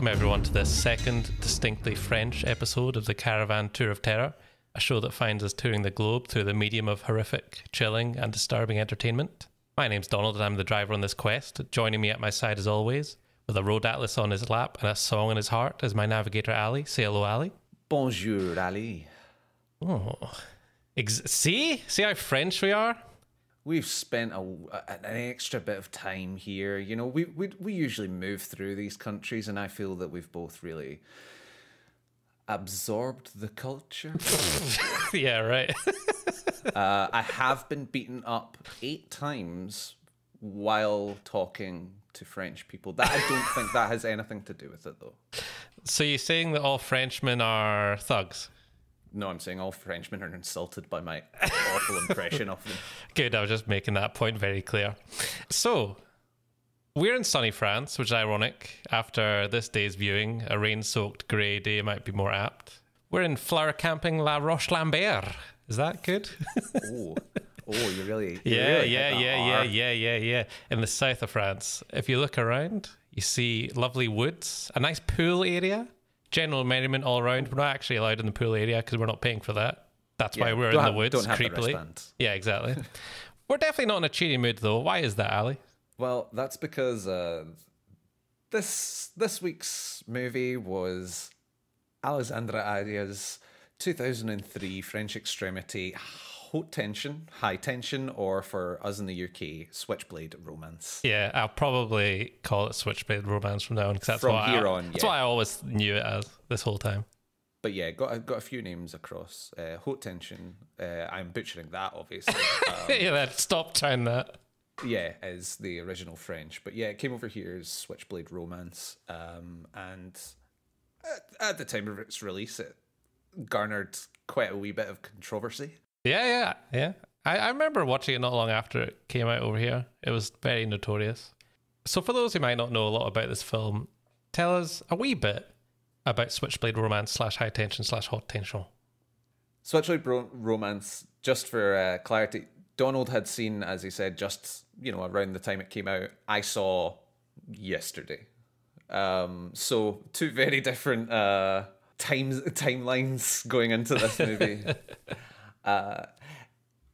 welcome everyone to this second distinctly French episode of the Caravan Tour of Terror, a show that finds us touring the globe through the medium of horrific, chilling and disturbing entertainment. My name's Donald and I'm the driver on this quest. Joining me at my side as always, with a road atlas on his lap and a song in his heart, is my navigator Ali. Say hello, Ali. Bonjour, Ali. Oh, see how French we are? We've spent an extra bit of time here. You know, we usually move through these countries, and I feel that we've both really absorbed the culture. Yeah, right. I have been beaten up 8 times while talking to French people. That I don't think that has anything to do with it, though. So you're saying that all Frenchmen are thugs? No, I'm saying all Frenchmen are insulted by my awful impression of them. Good, I was just making that point very clear. So, we're in sunny France, which is ironic. After this day's viewing, a rain-soaked grey day might be more apt. We're in flower camping La Roche-Lambert. Is that good? Oh, you really Yeah. In the south of France. If you look around, you see lovely woods, a nice pool area, general merriment all around. We're not actually allowed in the pool area because we're not paying for that. That's why we're in the woods, creepily. Yeah, exactly. We're definitely not in a cheery mood, though. Why is that, Ali? Well, that's because this week's movie was Alexandre Aja's 2003 French extremity Haute high tension, or for us in the UK, Switchblade Romance. Yeah, I'll probably call it Switchblade Romance from now on, because that's that's what I always knew it as this whole time. But yeah, got a few names across. Haute tension, I'm butchering that, obviously. Yeah, stop trying that. Yeah, is the original French. But yeah, it came over here as Switchblade Romance. And at the time of its release, it garnered quite a wee bit of controversy. Yeah. I remember watching it not long after it came out over here. It was very notorious. So for those who might not know a lot about this film, tell us a wee bit about Switchblade Romance / high tension / hot tension. Switchblade Romance, just for clarity, Donald had seen, as he said, just, around the time it came out. I saw yesterday. So 2 very different timelines going into this movie.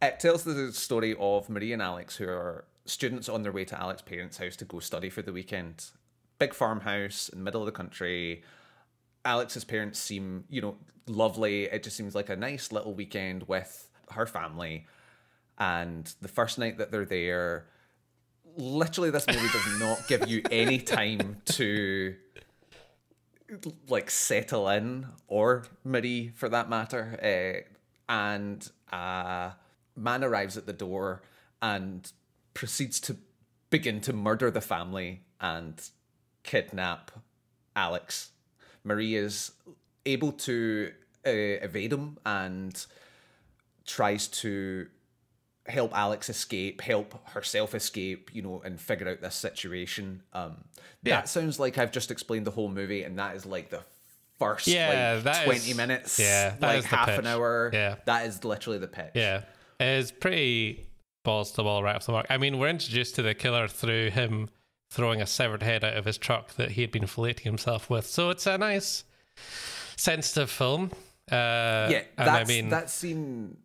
It tells the story of Marie and Alex, who are students on their way to Alex's parents' house to go study for the weekend. Big farmhouse in the middle of the country. Alex's parents seem, lovely. It just seems like a nice little weekend with her family. And the first night that they're there, literally this movie does not give you any time to settle in, or Marie for that matter. And a man arrives at the door and proceeds to begin to murder the family and kidnap Alex. Marie is able to evade him and tries to help Alex escape, help herself escape, and figure out this situation. That sounds like I've just explained the whole movie, and that is like the first 20 minutes, half an hour. Yeah, that is literally the pitch. Yeah, it's pretty balls to the wall right off the mark. I mean, we're introduced to the killer through him throwing a severed head out of his truck that he had been filleting himself with. So it's a nice, sensitive film. That scene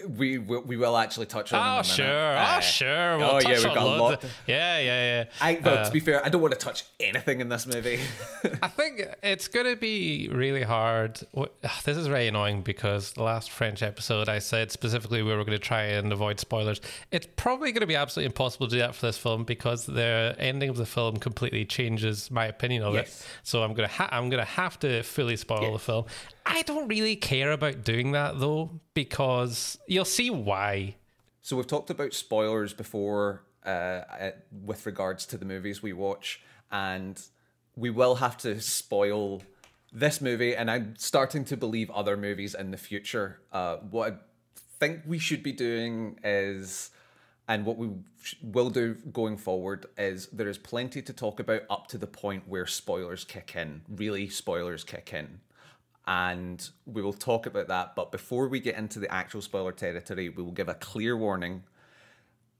we will actually touch on. Oh, in a minute. Sure. We'll touch we've got a lot. Yeah. To be fair, I don't want to touch anything in this movie. I think it's going to be really hard. This is very annoying because the last French episode I said specifically we were going to try and avoid spoilers. It's probably going to be absolutely impossible to do that for this film because the ending of the film completely changes my opinion of it. So I'm going to have to fully spoil the film. I don't really care about doing that though, because you'll see why. So we've talked about spoilers before with regards to the movies we watch, and we will have to spoil this movie, and I'm starting to believe other movies in the future. What I think we should be doing is, and what we will do going forward, is there is plenty to talk about up to the point where spoilers kick in, really spoilers kick in. And we will talk about that. But before we get into the actual spoiler territory, we will give a clear warning.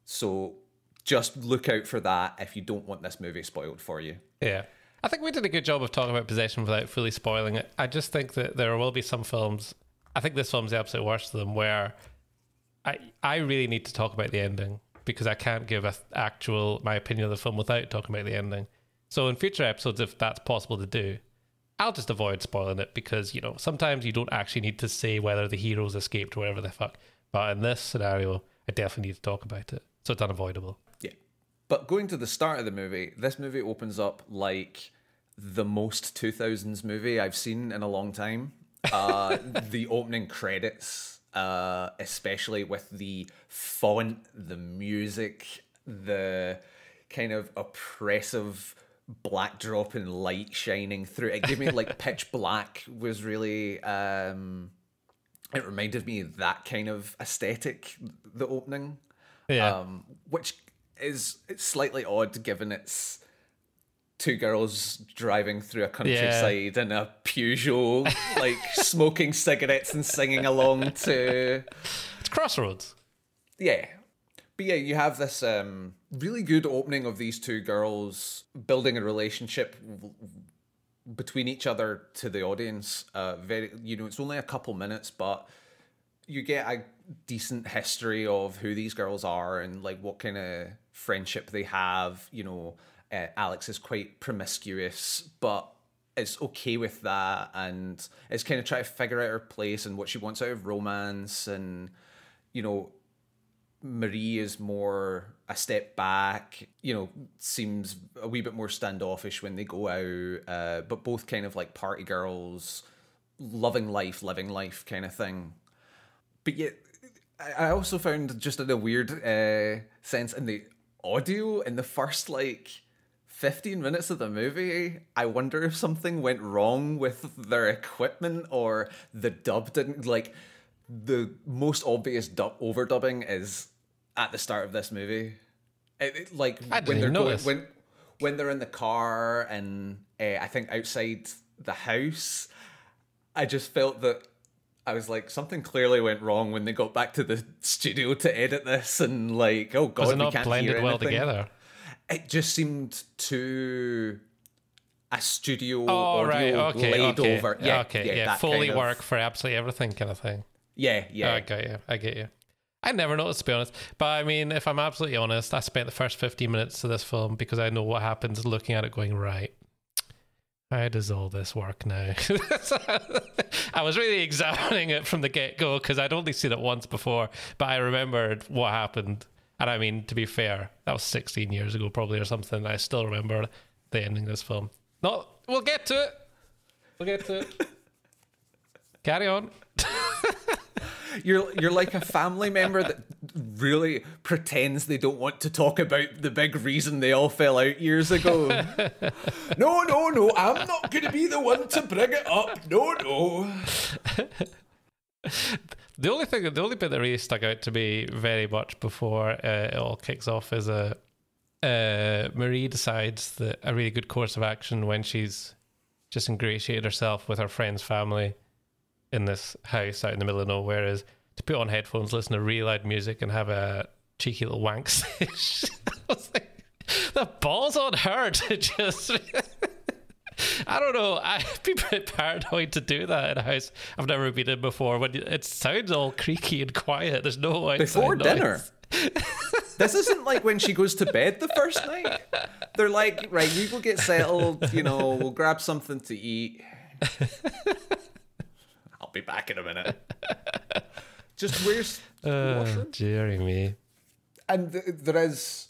So just look out for that if you don't want this movie spoiled for you. Yeah. I think we did a good job of talking about possession without fully spoiling it. I just think that there will be some films, I think this film's the absolute worst of them, where I really need to talk about the ending because I can't give my opinion of the film without talking about the ending. So in future episodes, if that's possible to do, I'll just avoid spoiling it because, sometimes you don't actually need to say whether the heroes escaped or whatever the fuck. But in this scenario, I definitely need to talk about it. So it's unavoidable. Yeah. But going to the start of the movie, this movie opens up like the most 2000s movie I've seen in a long time. The opening credits, especially with the font, the music, the kind of oppressive black drop and light shining through. It gave me like Pitch Black was really... it reminded me of that kind of aesthetic, the opening. Yeah. Which is slightly odd given it's two girls driving through a countryside in a Peugeot, like smoking cigarettes and singing along to... It's Crossroads. Yeah. But yeah, you have this really good opening of these two girls building a relationship between each other to the audience. It's only a couple minutes, but you get a decent history of who these girls are and like what kind of friendship they have. Alex is quite promiscuous, but is okay with that, and is kind of trying to figure out her place and what she wants out of romance. And Marie is more a step back, seems a wee bit more standoffish when they go out, but both kind of like party girls, living life kind of thing. But yet, I also found just in a weird sense in the audio in the first 15 minutes of the movie, I wonder if something went wrong with their equipment or the dub didn't... the most obvious overdubbing is at the start of this movie. When they're in the car and I think outside the house, I just felt that I was like, something clearly went wrong when they got back to the studio to edit this, and oh god, was it we not can't blended hear well anything. together? It just seemed too a studio audio laid over. Yeah, Foley kind of work for absolutely everything kind of thing. Yeah. I get you. I never noticed, to be honest. But I mean, if I'm absolutely honest, I spent the first 15 minutes of this film because I know what happens looking at it going, right, how does all this work now? I was really examining it from the get-go because I'd only seen it once before, but I remembered what happened. And I mean, to be fair, that was 16 years ago probably or something. I still remember the ending of this film. We'll get to it. Carry on. You're like a family member that really pretends they don't want to talk about the big reason they all fell out years ago. No, I'm not going to be the one to bring it up. No. The only bit that really stuck out to me very much before it all kicks off is Marie decides that a really good course of action when she's just ingratiated herself with her friend's family in this house out in the middle of nowhere is to put on headphones, listen to really loud music, and have a cheeky little wank session. I was like, the balls on her to just... I don't know, I'd be a bit paranoid to do that in a house I've never been in before when it sounds all creaky and quiet. There's no outside before noise. Dinner. This isn't like when she goes to bed the first night. They're like, right, you go get settled, we'll grab something to eat. I'll be back in a minute. Just where's the washroom? Jeremy. And it was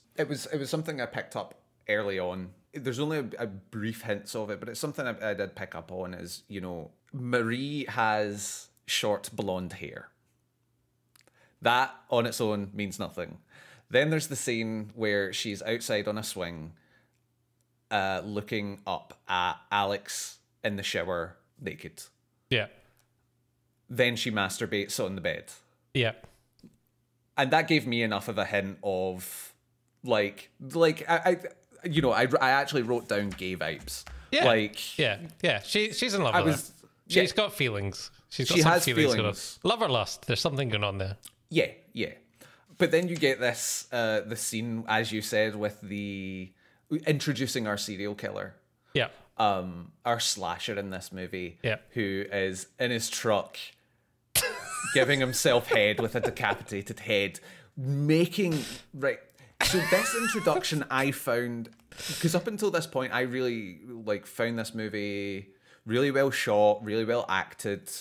something I picked up early on. There's only a brief hints of it, but it's something I did pick up on is, Marie has short blonde hair. That on its own means nothing. Then there's the scene where she's outside on a swing, looking up at Alex in the shower naked. Yeah. Then she masturbates on the bed. Yeah. And that gave me enough of a hint of I actually wrote down gay vibes. Yeah. Yeah. She's in love with her. She's got feelings. She has feelings. Love or lust. There's something going on there. Yeah. But then you get this the scene, as you said, with the introducing our serial killer, Yeah. Our slasher in this movie, Yeah. who is in his truck giving himself head with a decapitated head, making right. So this introduction I found, because up until this point I really found this movie really well shot, really well acted,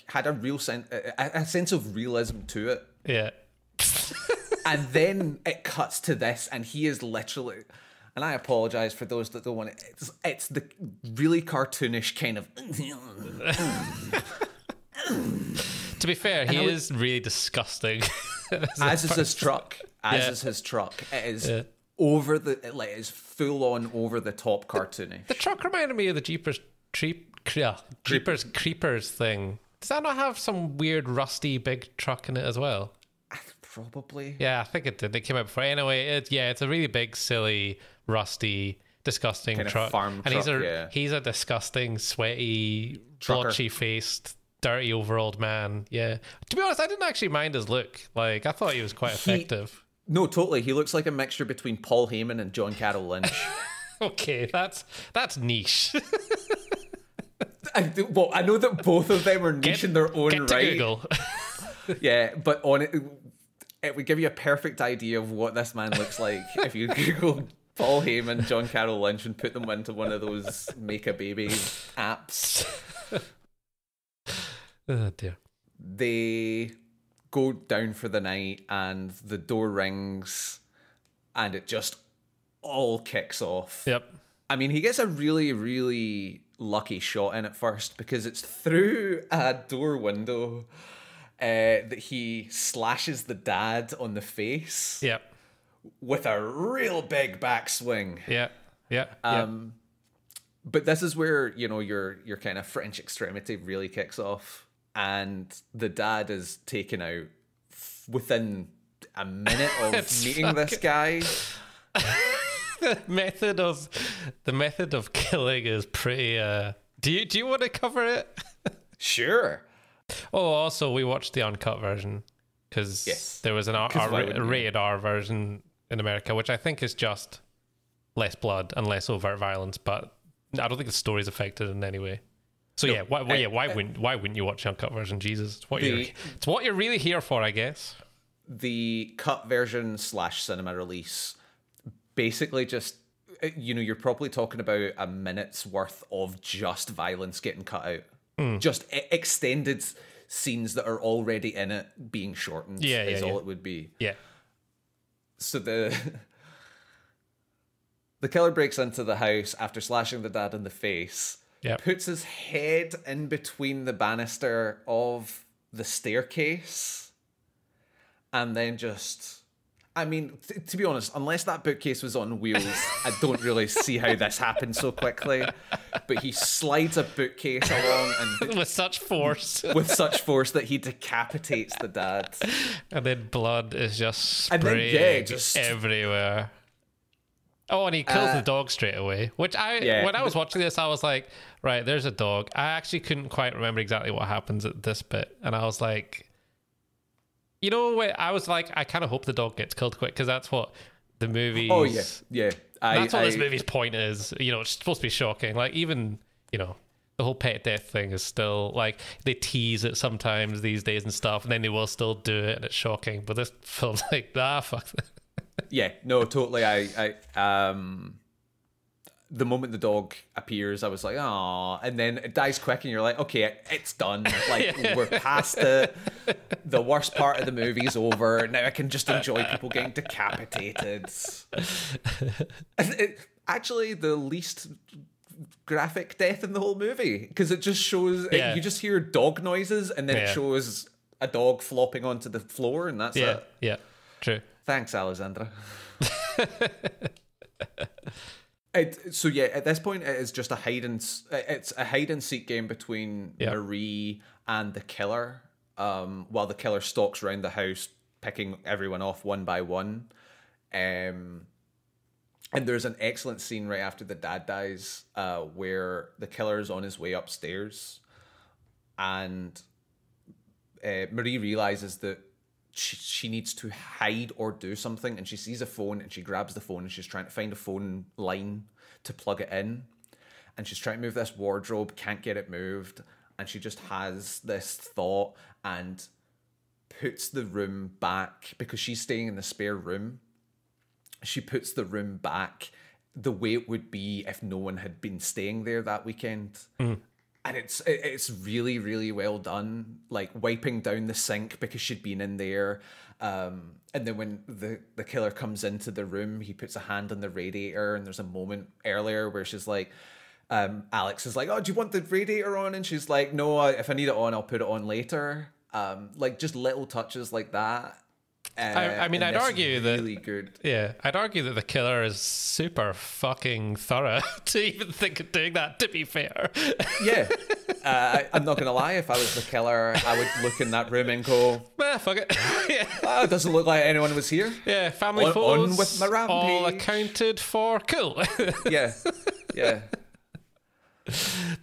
had a real a sense of realism to it. Yeah. And then it cuts to this, and he is literally, and I apologize for those that don't want it. It's the really cartoonish kind of. To be fair, he is really disgusting. As is his truck. As is his truck. It is over the. It is full on over the top cartoonish. The truck reminded me of the Jeepers Creepers thing. Does that not have some weird rusty big truck in it as well? Probably. Yeah, I think it did. It came out before. Anyway, it's a really big, silly, rusty, disgusting kind truck. Of farm and truck, he's a disgusting, sweaty, blotchy faced, dirty overalled man. Yeah. To be honest, I didn't actually mind his look. I thought he was quite effective. No, totally. He looks like a mixture between Paul Heyman and John Carroll Lynch. Okay, that's niche. I know that both of them are niche in their own get to right. Google. Yeah, but on it would give you a perfect idea of what this man looks like if you Google Paul Heyman, John Carroll Lynch, and put them into one of those Make a Baby apps. Oh dear. They go down for the night, and the door rings, and it just all kicks off. Yep. I mean, he gets a really, really lucky shot in at first, because it's through a door window that he slashes the dad on the face. Yep. With a real big backswing. Yeah. Yeah. But this is where, your kind of French extremity really kicks off. And the dad is taken out within a minute of meeting this guy. The method of killing is pretty. Do you want to cover it? Sure. Oh, also we watched the uncut version because there was a rated R version in America, which I think is just less blood and less overt violence, but I don't think the story's affected in any way. So no, why wouldn't you watch the uncut version? Jesus, it's what you're really here for, I guess. The cut version / cinema release basically just, you're probably talking about a minute's worth of just violence getting cut out. Just extended scenes that are already in it being shortened is all it would be. Yeah. So the killer breaks into the house after slashing the dad in the face, puts his head in between the banister of the staircase, and then just... I mean, to be honest, unless that bookcase was on wheels, I don't really see how this happened so quickly. But he slides a bookcase along and with such force, that he decapitates the dad, and then blood is just spraying everywhere. Oh, and he kills the dog straight away. Which when I was watching this, I was like, right, there's a dog. I actually couldn't quite remember exactly what happens at this bit, and I was like. I was like, I kind of hope the dog gets killed quick, because that's what the movie. Oh yeah. That's what this movie's point is. It's supposed to be shocking. Even the whole pet death thing is still they tease it sometimes these days and stuff, and then they will still do it, and it's shocking. But this film's like, fuck that. Yeah, no, totally. The moment the dog appears, I was like, "Aw," and then it dies quick, and you're like, "Okay, it's done. We're past it. The worst part of the movie's over. Now I can just enjoy people getting decapitated." Actually, the least graphic death in the whole movie, because it just shows you just hear dog noises, and then it shows a dog flopping onto the floor, and that's it. Yeah, true. Thanks, Alexandra. So at this point it is just a hide and seek game between Marie and the killer, while the killer stalks around the house picking everyone off one by one, and there's an excellent scene right after the dad dies, where the killer is on his way upstairs, and Marie realizes that she needs to hide or do something, and she sees a phone, and she grabs the phone, and she's trying to find a phone line to plug it in, and she's trying to move this wardrobe, can't get it moved, and she just has this thought and puts the room back because she's staying in the spare room. She puts the room back the way it would be if no one had been staying there that weekend. And it's really, really well done. Like wiping down the sink because she'd been in there. And then when the killer comes into the room, he puts a hand on the radiator, and there's a moment earlier where she's like, Alex is like, oh, do you want the radiator on? And she's like, no, if I need it on, I'll put it on later. Like just little touches like that. I mean, I'd argue really that good. Yeah, I'd argue that the killer is super fucking thorough to even think of doing that. To be fair, yeah, I'm not gonna lie. If I was the killer, I would look in that room and go, fuck it. Yeah. Oh, it doesn't look like anyone was here. Yeah, family on photos, with my rampage. all accounted for. Cool. Yeah.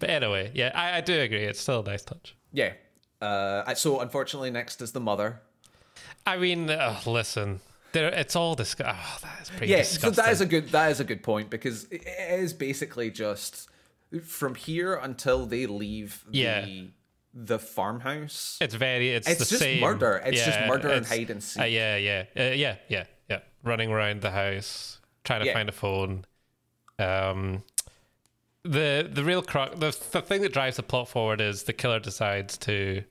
But anyway, yeah, I do agree. It's still a nice touch. Yeah. So unfortunately, next is the mother. I mean, listen, it's all disgusting. Oh, that is pretty disgusting. So that is a good point, because it is basically just from here until they leave the farmhouse. It's the just same murder. It's just murder and hide and seek. Yeah. Running around the house, trying to find a phone. The real crux, the thing that drives the plot forward is the killer decides to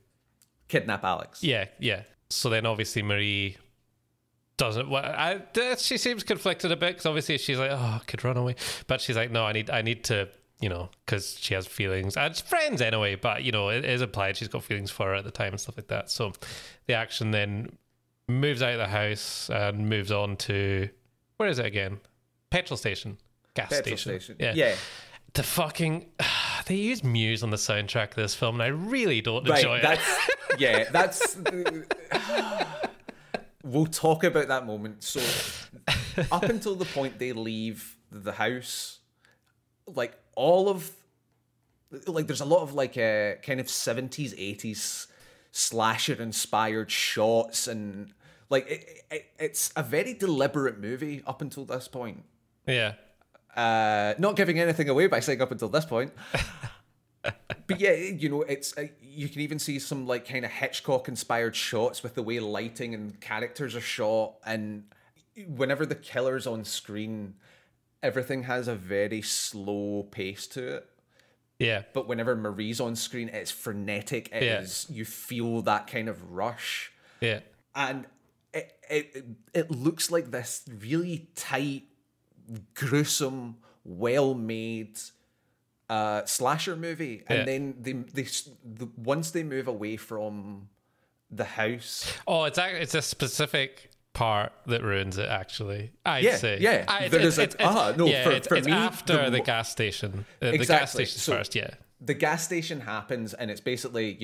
kidnap Alex. Yeah. So then obviously Marie doesn't. She seems conflicted a bit, because obviously she's like, oh, I could run away, but she's like, no, I need to, because she has feelings, and it's friends anyway. But it is implied she's got feelings for her at the time and stuff like that. So the action then moves out of the house and moves on to, where is it again? Petrol station, gas station. Yeah. The fucking they use Muse on the soundtrack of this film, and I really don't enjoy it. That's we'll talk about that moment. So up until the point they leave the house, there's a lot of kind of 70s 80s slasher inspired shots, and it's a very deliberate movie up until this point. Yeah. Not giving anything away by saying up until this point. But yeah, it's you can even see some kind of Hitchcock inspired shots with the way lighting and characters are shot, and whenever the killer's on screen, everything has a very slow pace to it. Yeah. But whenever Marie's on screen, it's frenetic. You feel that kind of rush. Yeah. And it looks like this really tight, gruesome, well-made slasher movie, and then they once they move away from the house, it's a specific part that ruins it. Actually, I'd say, it's me, after the gas station. The gas station's first. Yeah. The gas station happens, and it's basically,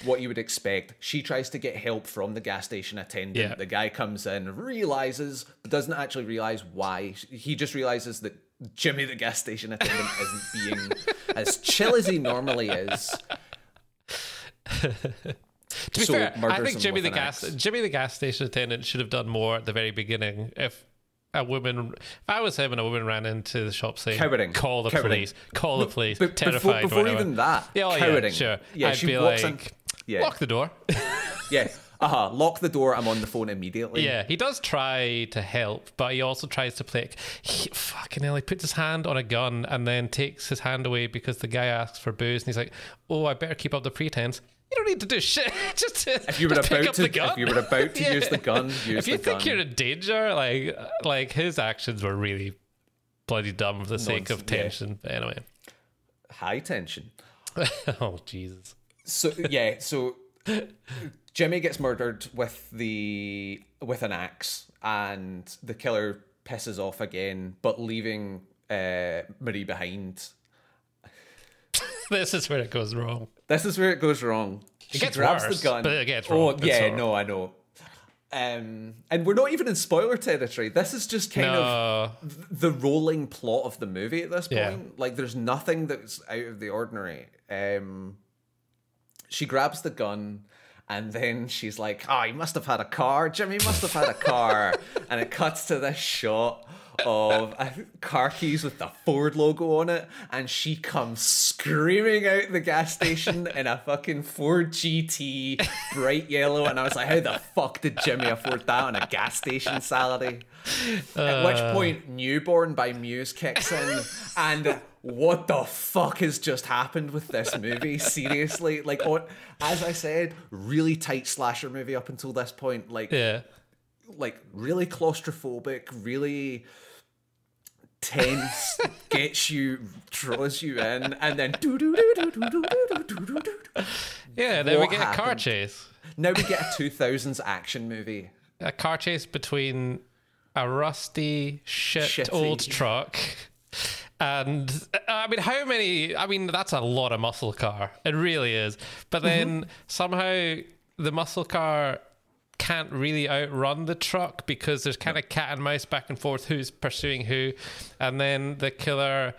what you would expect. She tries to get help from the gas station attendant. Yeah. The guy comes in, realizes, but doesn't actually realize why. He just realizes that Jimmy, the gas station attendant, isn't being as chill as he normally is. To be fair, I think Jimmy the gas station attendant should have done more at the very beginning. If I was him and a woman ran into the shop saying, call the police, terrified. Before even that, cowering. Sure. Yeah, I'd be lock the door. Yeah. Lock the door. I'm on the phone immediately. Yeah, he does try to help, but he also tries to play. He puts his hand on a gun and then takes his hand away because the guy asks for booze, and he's like, "Oh, I better keep up the pretense." You don't need to do shit. If you were about to use the gun, if you think you're in danger, like his actions were really bloody dumb for the sake of tension. Yeah. But anyway, high tension. Oh Jesus. So Jimmy gets murdered with an axe, and the killer pisses off again, but leaving Marie behind. This is where it goes wrong. She grabs the gun. But it gets wrong. Oh, yeah, no, I know. And we're not even in spoiler territory. This is just kind of the rolling plot of the movie at this point. Yeah. There's nothing that's out of the ordinary. She grabs the gun, and then she's like, he must have had a car. Jimmy must have had a car. And it cuts to this shot of car keys with the Ford logo on it, and she comes screaming out the gas station in a fucking Ford GT, bright yellow, and I was like, how the fuck did Jimmy afford that on a gas station salary? At which point, Newborn by Muse kicks in, and what the fuck has just happened with this movie? Seriously? Like, as I said, really tight slasher movie up until this point. Like, like really claustrophobic, really tense, gets you, draws you in, and then then we get a car chase. Now we get a 2000s action movie. A car chase between a rusty, shit old truck. And I mean, how many? I mean, that's a lot of muscle car. It really is. But then somehow the muscle car can't really outrun the truck because there's kind of cat and mouse back and forth who's pursuing who, and then the killer.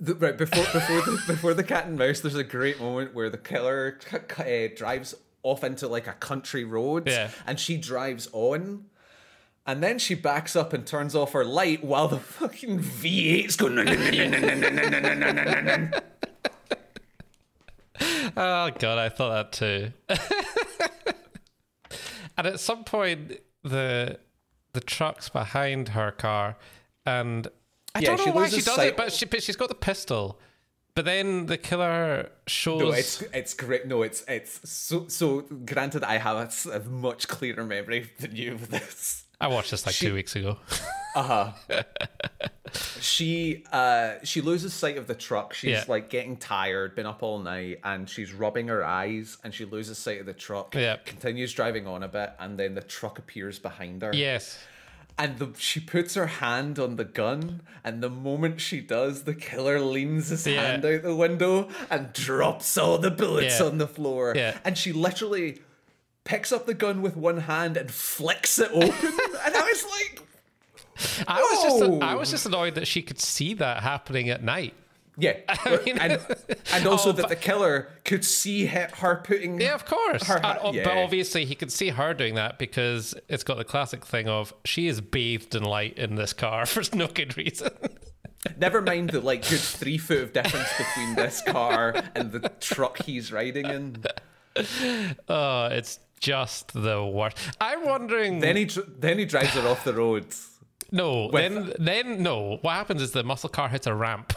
Right before the cat and mouse, there's a great moment where the killer drives off into like a country road, and she drives on. And then she backs up and turns off her light while the fucking V8's going. Oh god, I thought that too. And at some point, the truck's behind her car, and I don't know why she does it, but she's got the pistol. But then the killer shows. No, it's great. No, it's so. Granted, I have a much clearer memory than you with this. I watched this 2 weeks ago. She loses sight of the truck. She's like getting tired, been up all night, and she's rubbing her eyes, and she loses sight of the truck. Continues driving on a bit, and then the truck appears behind her. Yes. And she puts her hand on the gun, and the moment she does, the killer leans his hand out the window and drops all the bullets on the floor. And she literally picks up the gun with one hand and flicks it open. And I was like, I was just annoyed that she could see that happening at night. Yeah, I mean, and also that the killer could see her putting. Yeah, of course. But obviously, he could see her doing that because it's got the classic thing of she is bathed in light in this car for no good reason. Never mind the like good 3 foot of difference between this car and the truck he's riding in. Oh, it's just the worst. I'm wondering. Then he drives her off the road. No, then no. What happens is the muscle car hits a ramp.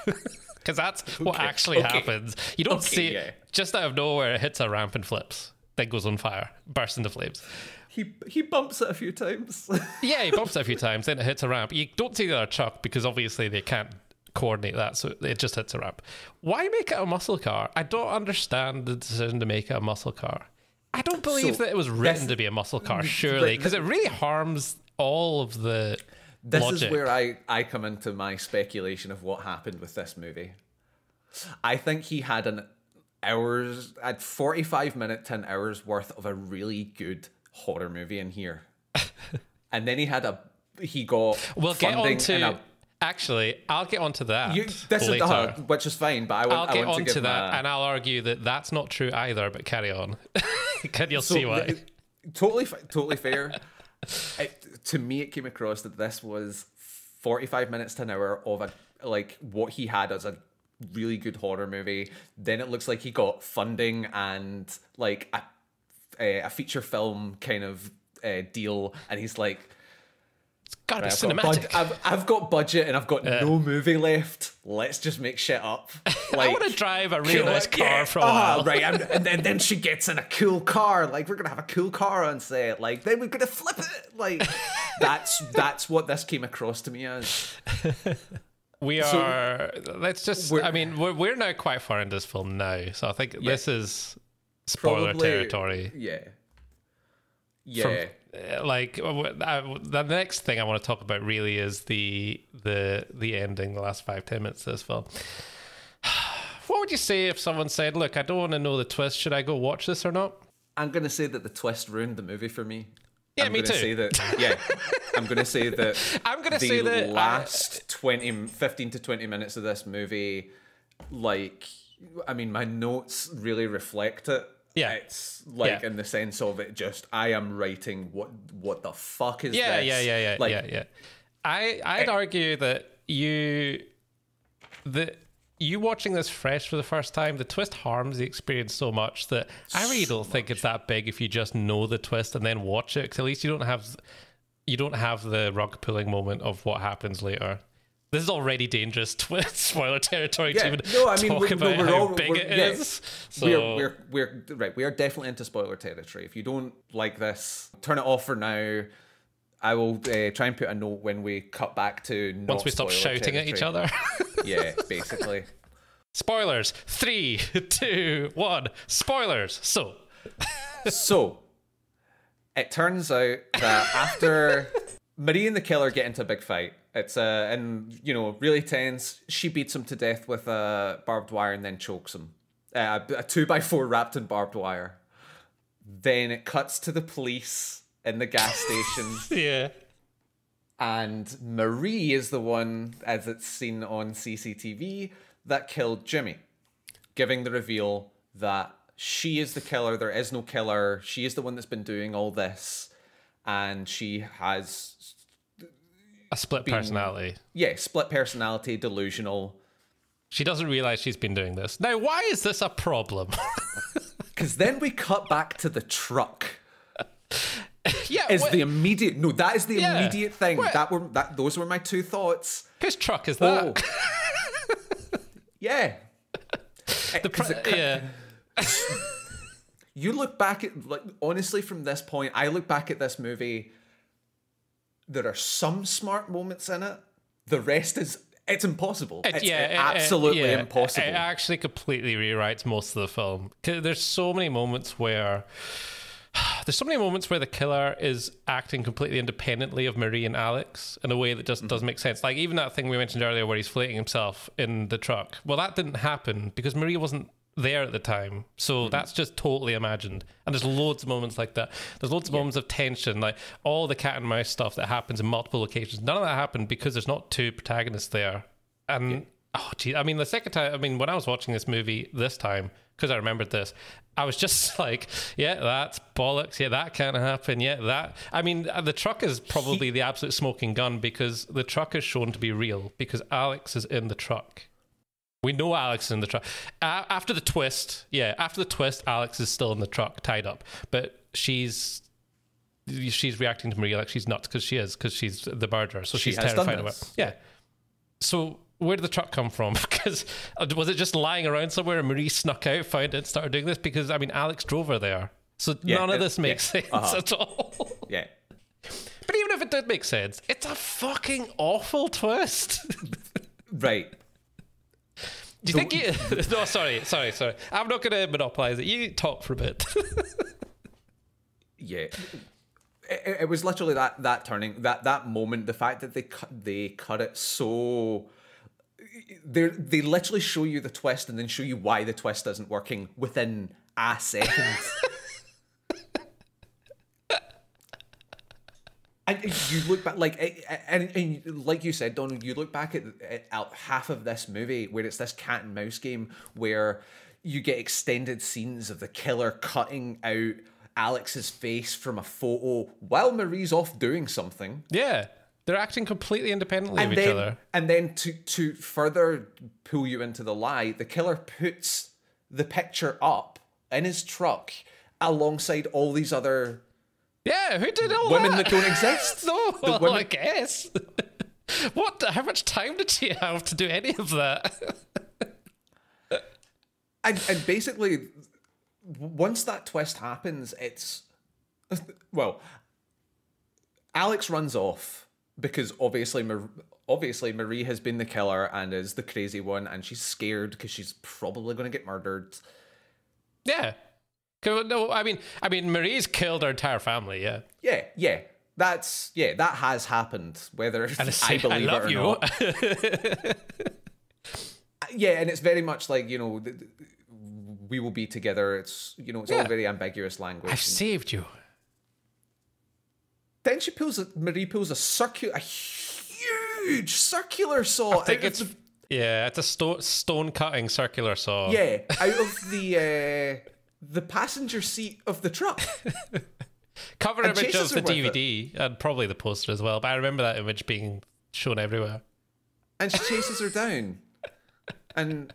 Because that's what actually happens. You don't see it. Just out of nowhere, it hits a ramp and flips. Then goes on fire, bursts into flames. He bumps it a few times. Yeah, he bumps it a few times, then it hits a ramp. You don't see the other truck because obviously they can't coordinate that, so it just hits a ramp. Why make it a muscle car? I don't understand the decision to make it a muscle car. I don't believe that it was written to be a muscle car, surely, because it really harms all of the logic. Is where I come into my speculation of what happened with this movie. I think he had 45-minute, 10 hours worth of a really good horror movie in here. And then he got funding. Actually, I'll get onto that later. Which is fine, but I'll get onto that, and I'll argue that that's not true either, but carry on. You'll see why. Totally fair. To me, it came across that this was 45 minutes to an hour of what he had as a really good horror movie. Then it looks like he got funding and like a feature film kind of deal, and he's like, it's gotta be cinematic. I've got budget and I've got no movie left. Let's just make shit up. I want to drive a really nice car for a while. Right, and then she gets in a cool car. Like, we're gonna have a cool car on set. Like, then we're gonna flip it. Like, that's what this came across to me as. We're now quite far into this film now, so I think this is spoiler territory. Yeah. The next thing I want to talk about really is the ending, the last 5-10 minutes of this film. What would you say if someone said, look, I don't want to know the twist, should I go watch this or not? I'm going to say that the twist ruined the movie for me. Yeah, me too. I'm going to say that the last 15 to 20 minutes of this movie, my notes really reflect it. Yeah, it's in the sense of it just, I am writing what the fuck is this? Yeah. I'd argue that you watching this fresh for the first time, the twist harms the experience so much that I really don't think it's that big if you just know the twist and then watch it, because at least you don't have the rug pulling moment of what happens later. This is already dangerous twist spoiler territory to even talk about how big it is. So we're right. We are definitely into spoiler territory. If you don't like this, turn it off for now. I will try and put a note when we cut back to not once we stop shouting territory. at each other. Yeah, basically. Spoilers. 3, 2, 1. Spoilers. So it turns out that after Marie and the killer get into a big fight, it's and really tense. She beats him to death with a barbed wire and then chokes him. A 2x4 wrapped in barbed wire. Then it cuts to the police in the gas station. Yeah. And Marie is the one, as it's seen on CCTV, that killed Jimmy, giving the reveal that she is the killer. There is no killer. She is the one that's been doing all this, and she has a split personality. Yeah, split personality, delusional. She doesn't realize she's been doing this. Now, why is this a problem? Because then we cut back to the truck. Yeah, the immediate that is the immediate thing. Those were my two thoughts. Whose truck is that? Yeah. Yeah. You look back at, honestly, from this point, I look back at this movie. There are some smart moments in it. The rest it's impossible. It's absolutely impossible. It actually completely rewrites most of the film. There's so many moments where the killer is acting completely independently of Marie and Alex in a way that just doesn't make sense. Like even that thing we mentioned earlier where he's flaying himself in the truck. Well, that didn't happen because Marie wasn't there at the time. So that's just totally imagined. And there's loads of moments like that. There's loads of moments of tension, like all the cat and mouse stuff that happens in multiple locations. None of that happened because there's not two protagonists there. And the second time, when I was watching this movie this time, because I remembered this, I was just like, yeah, that's bollocks. Yeah, that can't happen. Yeah, that. The truck is probably the absolute smoking gun because the truck is shown to be real because Alex is in the truck. We know Alex is in the truck. After the twist, Alex is still in the truck, tied up. But she's reacting to Marie like she's nuts because she's the murderer. So she's terrified of it. Yeah. So where did the truck come from? Because was it just lying around somewhere and Marie snuck out, found it, and started doing this? Because Alex drove her there. So none of this makes sense at all. Yeah. But even if it did make sense, it's a fucking awful twist. Right. Do you think you... No, sorry. I'm not going to monopolize it. You talk for a bit. Yeah. It was literally that turning, that moment, the fact that they cut it so... They literally show you the twist and then show you why the twist isn't working within a second. And you look back, and like you said, Donald, you look back at half of this movie where it's this cat and mouse game where you get extended scenes of the killer cutting out Alex's face from a photo while Marie's off doing something. Yeah, they're acting completely independently of each other. And then to further pull you into the lie, the killer puts the picture up in his truck alongside all these other... Yeah, who did all women that? That don't exist. No, well, I guess. How much time did she have to do any of that? and basically, once that twist happens, it's... Well, Alex runs off because obviously Marie has been the killer and is the crazy one, and she's scared because she's probably going to get murdered. Yeah. No, Marie's killed her entire family. Yeah. Yeah. That has happened. Whether I believe it or not. Yeah, and it's very much like we will be together. It's it's all very ambiguous language. I've saved you. Then Marie pulls a huge circular saw. I think it's a stone cutting circular saw. Yeah, out of the passenger seat of the truck. Cover And image of chases the are worth DVD and probably the poster as well. But I remember that image being shown everywhere. And she chases her down. And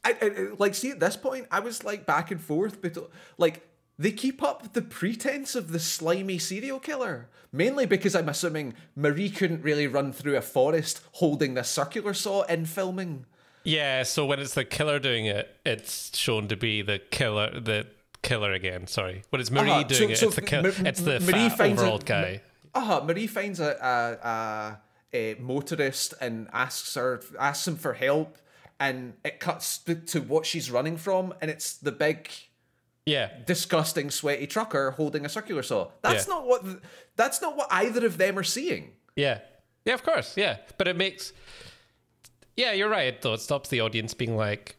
I like, see, at this point, I was like back and forth, but like they keep up the pretense of the slimy serial killer, mainly because I'm assuming Marie couldn't really run through a forest holding the circular saw in filming. Yeah, so when it's the killer doing it, it's shown to be the killer again. Sorry, when it's Marie doing it, it's the killer. It's the Marie fat finds overall guy. Marie finds a motorist and asks him for help, and it cuts to what she's running from, and it's the big, disgusting, sweaty trucker holding a circular saw. That's not what either of them are seeing. Yeah, of course, yeah, but it makes. Yeah, you're right. Though it stops the audience being like,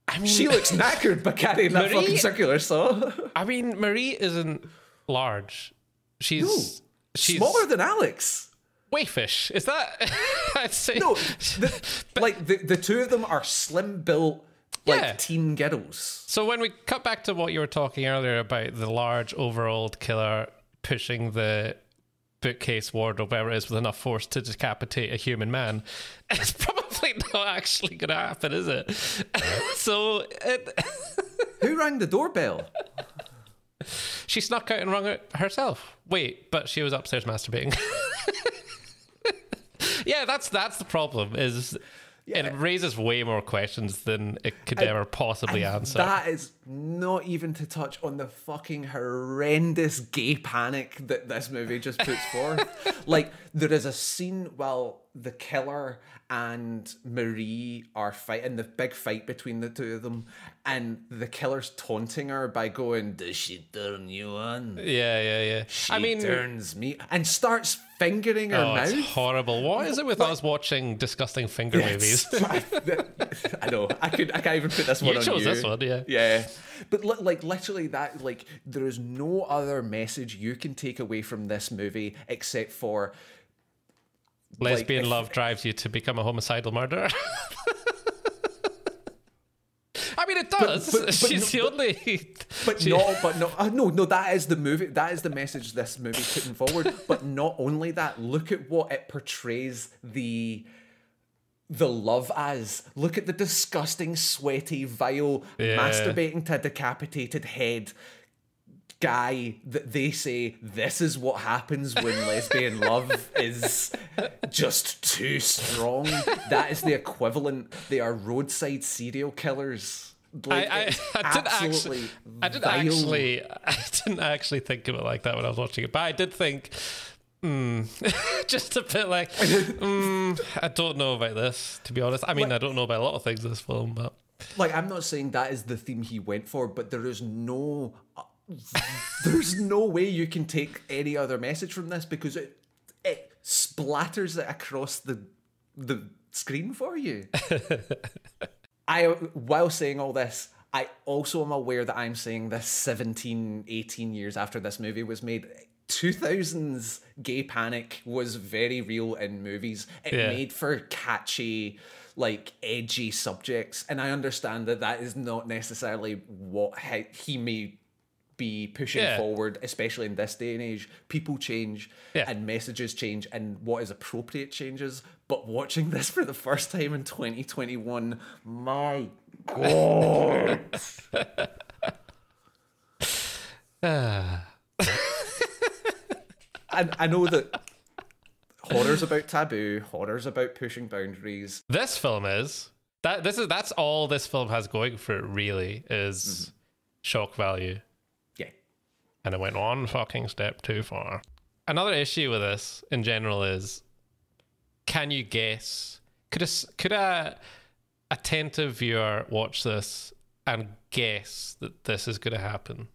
I mean, she looks knackered by carrying that fucking circular saw. I mean, Marie isn't large. She's smaller than Alex. Wayfish, is that? I'd say no. The two of them are slim built, teen girls. So when we cut back to what you were talking earlier about the large overalled killer pushing the bookcase wardrobe, whatever it is, with enough force to decapitate a human man, it's probably not actually going to happen, is it? So who rang the doorbell? She snuck out and rung it herself. Wait, but she was upstairs masturbating. Yeah, that's the problem. It raises way more questions than it could ever possibly answer. That is not even to touch on the fucking horrendous gay panic that this movie just puts forth. Like, there is a scene while the killer and Marie are fighting, the big fight between the two of them, and the killer's taunting her by going, "Does she turn you on?" Yeah. She turns me, and starts fingering her mouth. It's horrible. What is it with us watching disgusting finger movies? I know. I can't even put this one on you. You chose this one, yeah. Yeah. But like literally that, like, there is no other message you can take away from this movie except for lesbian love drives you to become a homicidal murderer. I mean, it does. But she's the only. No. That is the movie. That is the message this movie's putting forward. But not only that, look at what it portrays the love as. Look at the disgusting, sweaty, vile, masturbating to a decapitated head guy that they say this is what happens when lesbian love is just too strong. That is the equivalent. They are roadside serial killers. Like, I didn't actually think of it like that when I was watching it, but I did think just a bit like I don't know about this, to be honest. I mean, I don't know about a lot of things in this film, but like, I'm not saying that is the theme he went for, but there's no way you can take any other message from this, because it splatters it across the screen for you. While saying all this, I also am aware that I'm saying this 17, 18 years after this movie was made. 2000s gay panic was very real in movies. It made for catchy, like, edgy subjects, and I understand that is not necessarily what he may be pushing forward, especially in this day and age. People change and messages change, and what is appropriate changes. But watching this for the first time in 2021, my God. And I know that horror's about taboo, horror's about pushing boundaries. This film that's all this film has going for it, really, is shock value. Yeah. And it went one fucking step too far. Another issue with this in general is, can you guess? Could a attentive viewer watch this and guess that this is going to happen?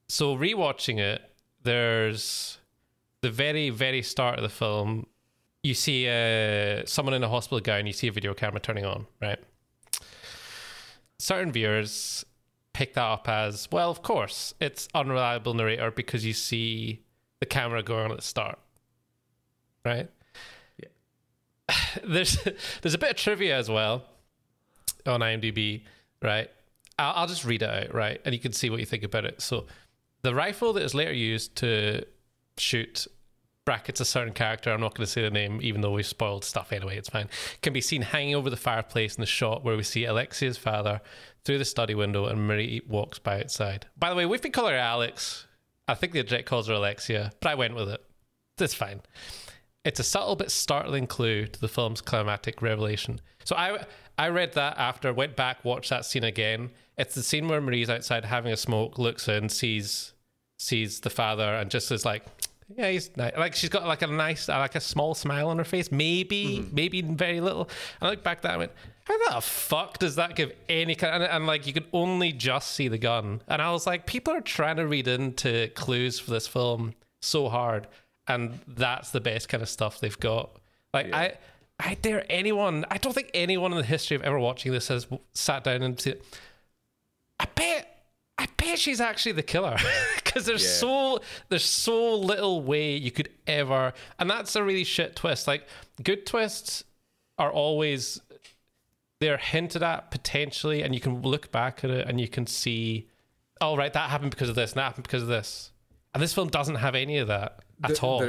So rewatching it, there's the very, very start of the film. You see someone in a hospital gown. You see a video camera turning on, right? Certain viewers pick that up as, well, of course, it's unreliable narrator because you see the camera going on at the start, right? There's a bit of trivia as well on IMDb, right? I'll just read it out, right? And you can see what you think about it. So the rifle that is later used to shoot brackets a certain character, I'm not going to say the name even though we've spoiled stuff anyway, it's fine, can be seen hanging over the fireplace in the shot where we see Alexia's father through the study window and Marie walks by outside. By the way, we've been calling her Alex. I think the direct calls her Alexia, but I went with it. It's fine. It's a subtle but startling clue to the film's climactic revelation. So I read that after, went back, watched that scene again. It's the scene where Marie's outside having a smoke, looks in, sees the father, and just is like, yeah, he's nice. Like, she's got like a nice, like a small smile on her face, maybe very little. And I look back at that and I went, how the fuck does that give any kind of, and like you could only just see the gun. And I was like, people are trying to read into clues for this film so hard, and that's the best kind of stuff they've got. Like, yeah. I dare anyone, I don't think anyone in the history of ever watching this has sat down and said, I bet she's actually the killer, because there's so little way you could ever, and that's a really shit twist. Like, good twists are always, they're hinted at potentially, and you can look back at it and you can see, oh right, that happened because of this, and that happened because of this. And this film doesn't have any of that at all.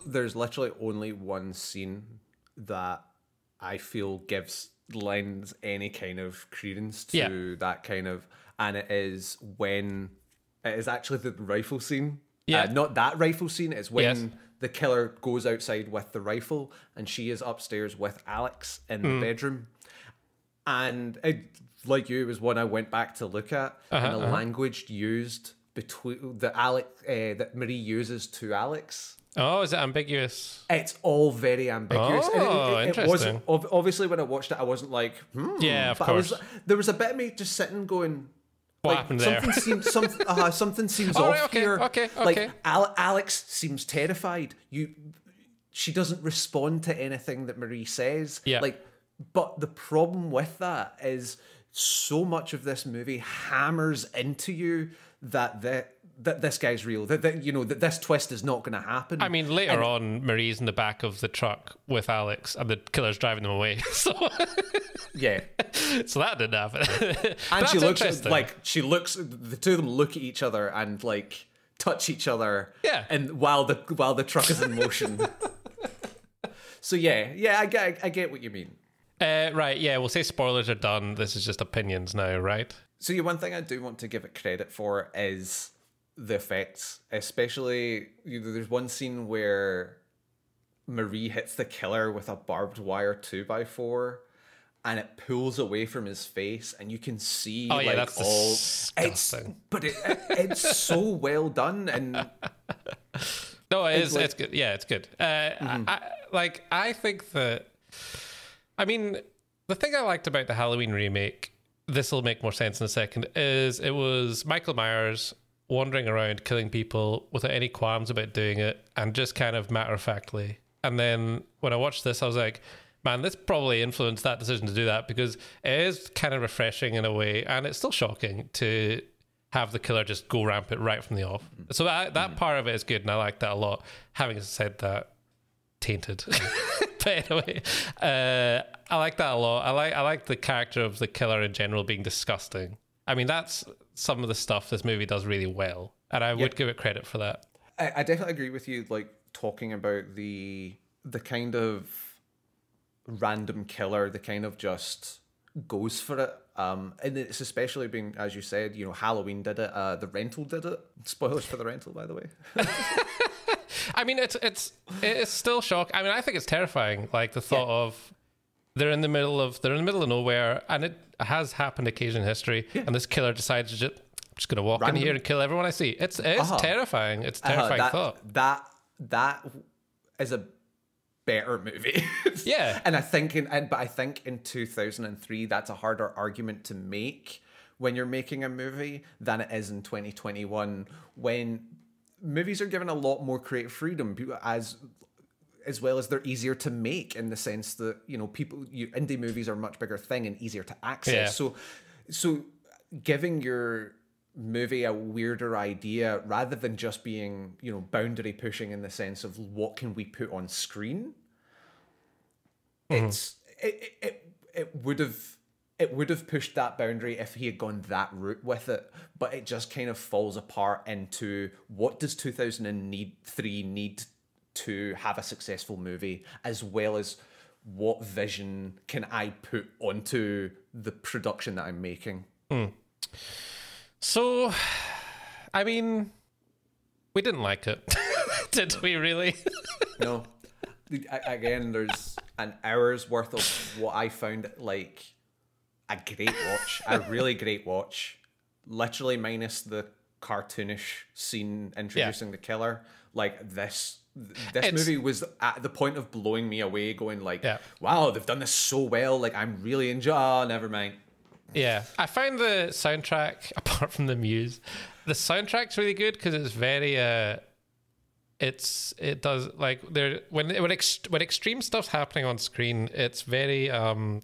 There's literally only one scene that I feel lends any kind of credence to that kind of, and it is actually the rifle scene. Yeah. Not that rifle scene, it's when the killer goes outside with the rifle and she is upstairs with Alex in the bedroom. And it, like you, it was one I went back to look at, and the language used between that Marie uses to Alex. Oh, is it ambiguous? It's all very ambiguous. Oh, and interesting. It wasn't, obviously, when I watched it, I wasn't like, Yeah, of course. There was a bit of me just sitting going, what happened there? Something seems off here. Okay. Like, Alex seems terrified. She doesn't respond to anything that Marie says. Yeah. Like, but the problem with that is so much of this movie hammers into you that this guy's real, that this twist is not going to happen. I mean, later on, Marie's in the back of the truck with Alex, and the killer's driving them away. So yeah, so that didn't happen. And she looks the two of them look at each other and like touch each other. Yeah, and while the truck is in motion. So yeah, I get what you mean. Right, yeah, we'll say spoilers are done. This is just opinions now, right? So one thing I do want to give it credit for is the effects, especially there's one scene where Marie hits the killer with a barbed wire 2x4 and it pulls away from his face and you can see that's disgusting. It's so well done. And no, it's good. Yeah, it's good. I think that, I mean, the thing I liked about the Halloween remake, this will make more sense in a second, is it was Michael Myers wandering around killing people without any qualms about doing it and just kind of matter-of-factly. And then when I watched this, I was like, man, this probably influenced that decision to do that, because it is kind of refreshing in a way, and it's still shocking to have the killer just go rampant right from the off. So that part of it is good, and I like that a lot. Having said that, tainted. But anyway, I like that a lot. I like the character of the killer in general being disgusting. I mean, that's some of the stuff this movie does really well, and I would give it credit for that. I definitely agree with you, like, talking about the kind of random killer, the kind of just goes for it. And it's especially being, as you said, Halloween did it, The Rental did it. Spoilers for The Rental, by the way. I mean, it's still shocking. I mean, I think it's terrifying. Like the thought of they're in the middle of nowhere, and it has happened occasionally in history. Yeah. And this killer decides to I'm just going to walk in here and kill everyone I see. It's terrifying. It's a terrifying thought. That is a better movie. Yeah. And I think in 2003, that's a harder argument to make when you're making a movie than it is in 2021, when movies are given a lot more creative freedom, as well as they're easier to make, in the sense that indie movies are a much bigger thing and easier to access. Yeah. So giving your movie a weirder idea rather than just being boundary pushing in the sense of what can we put on screen, it it would have pushed that boundary if he had gone that route with it, but it just kind of falls apart into what does 2003 need to have a successful movie, as well as what vision can I put onto the production that I'm making. So, I mean, we didn't like it. Did we really? No. Again, there's an hour's worth of what I found like a great watch, a really great watch, literally minus the cartoonish scene introducing the killer. Like this movie was at the point of blowing me away, going like, wow, they've done this so well. Like, I'm really enjoying. Never mind. Yeah, I find the soundtrack, apart from the muse, the soundtrack's really good because it's very it does like when extreme stuff's happening on screen, it's very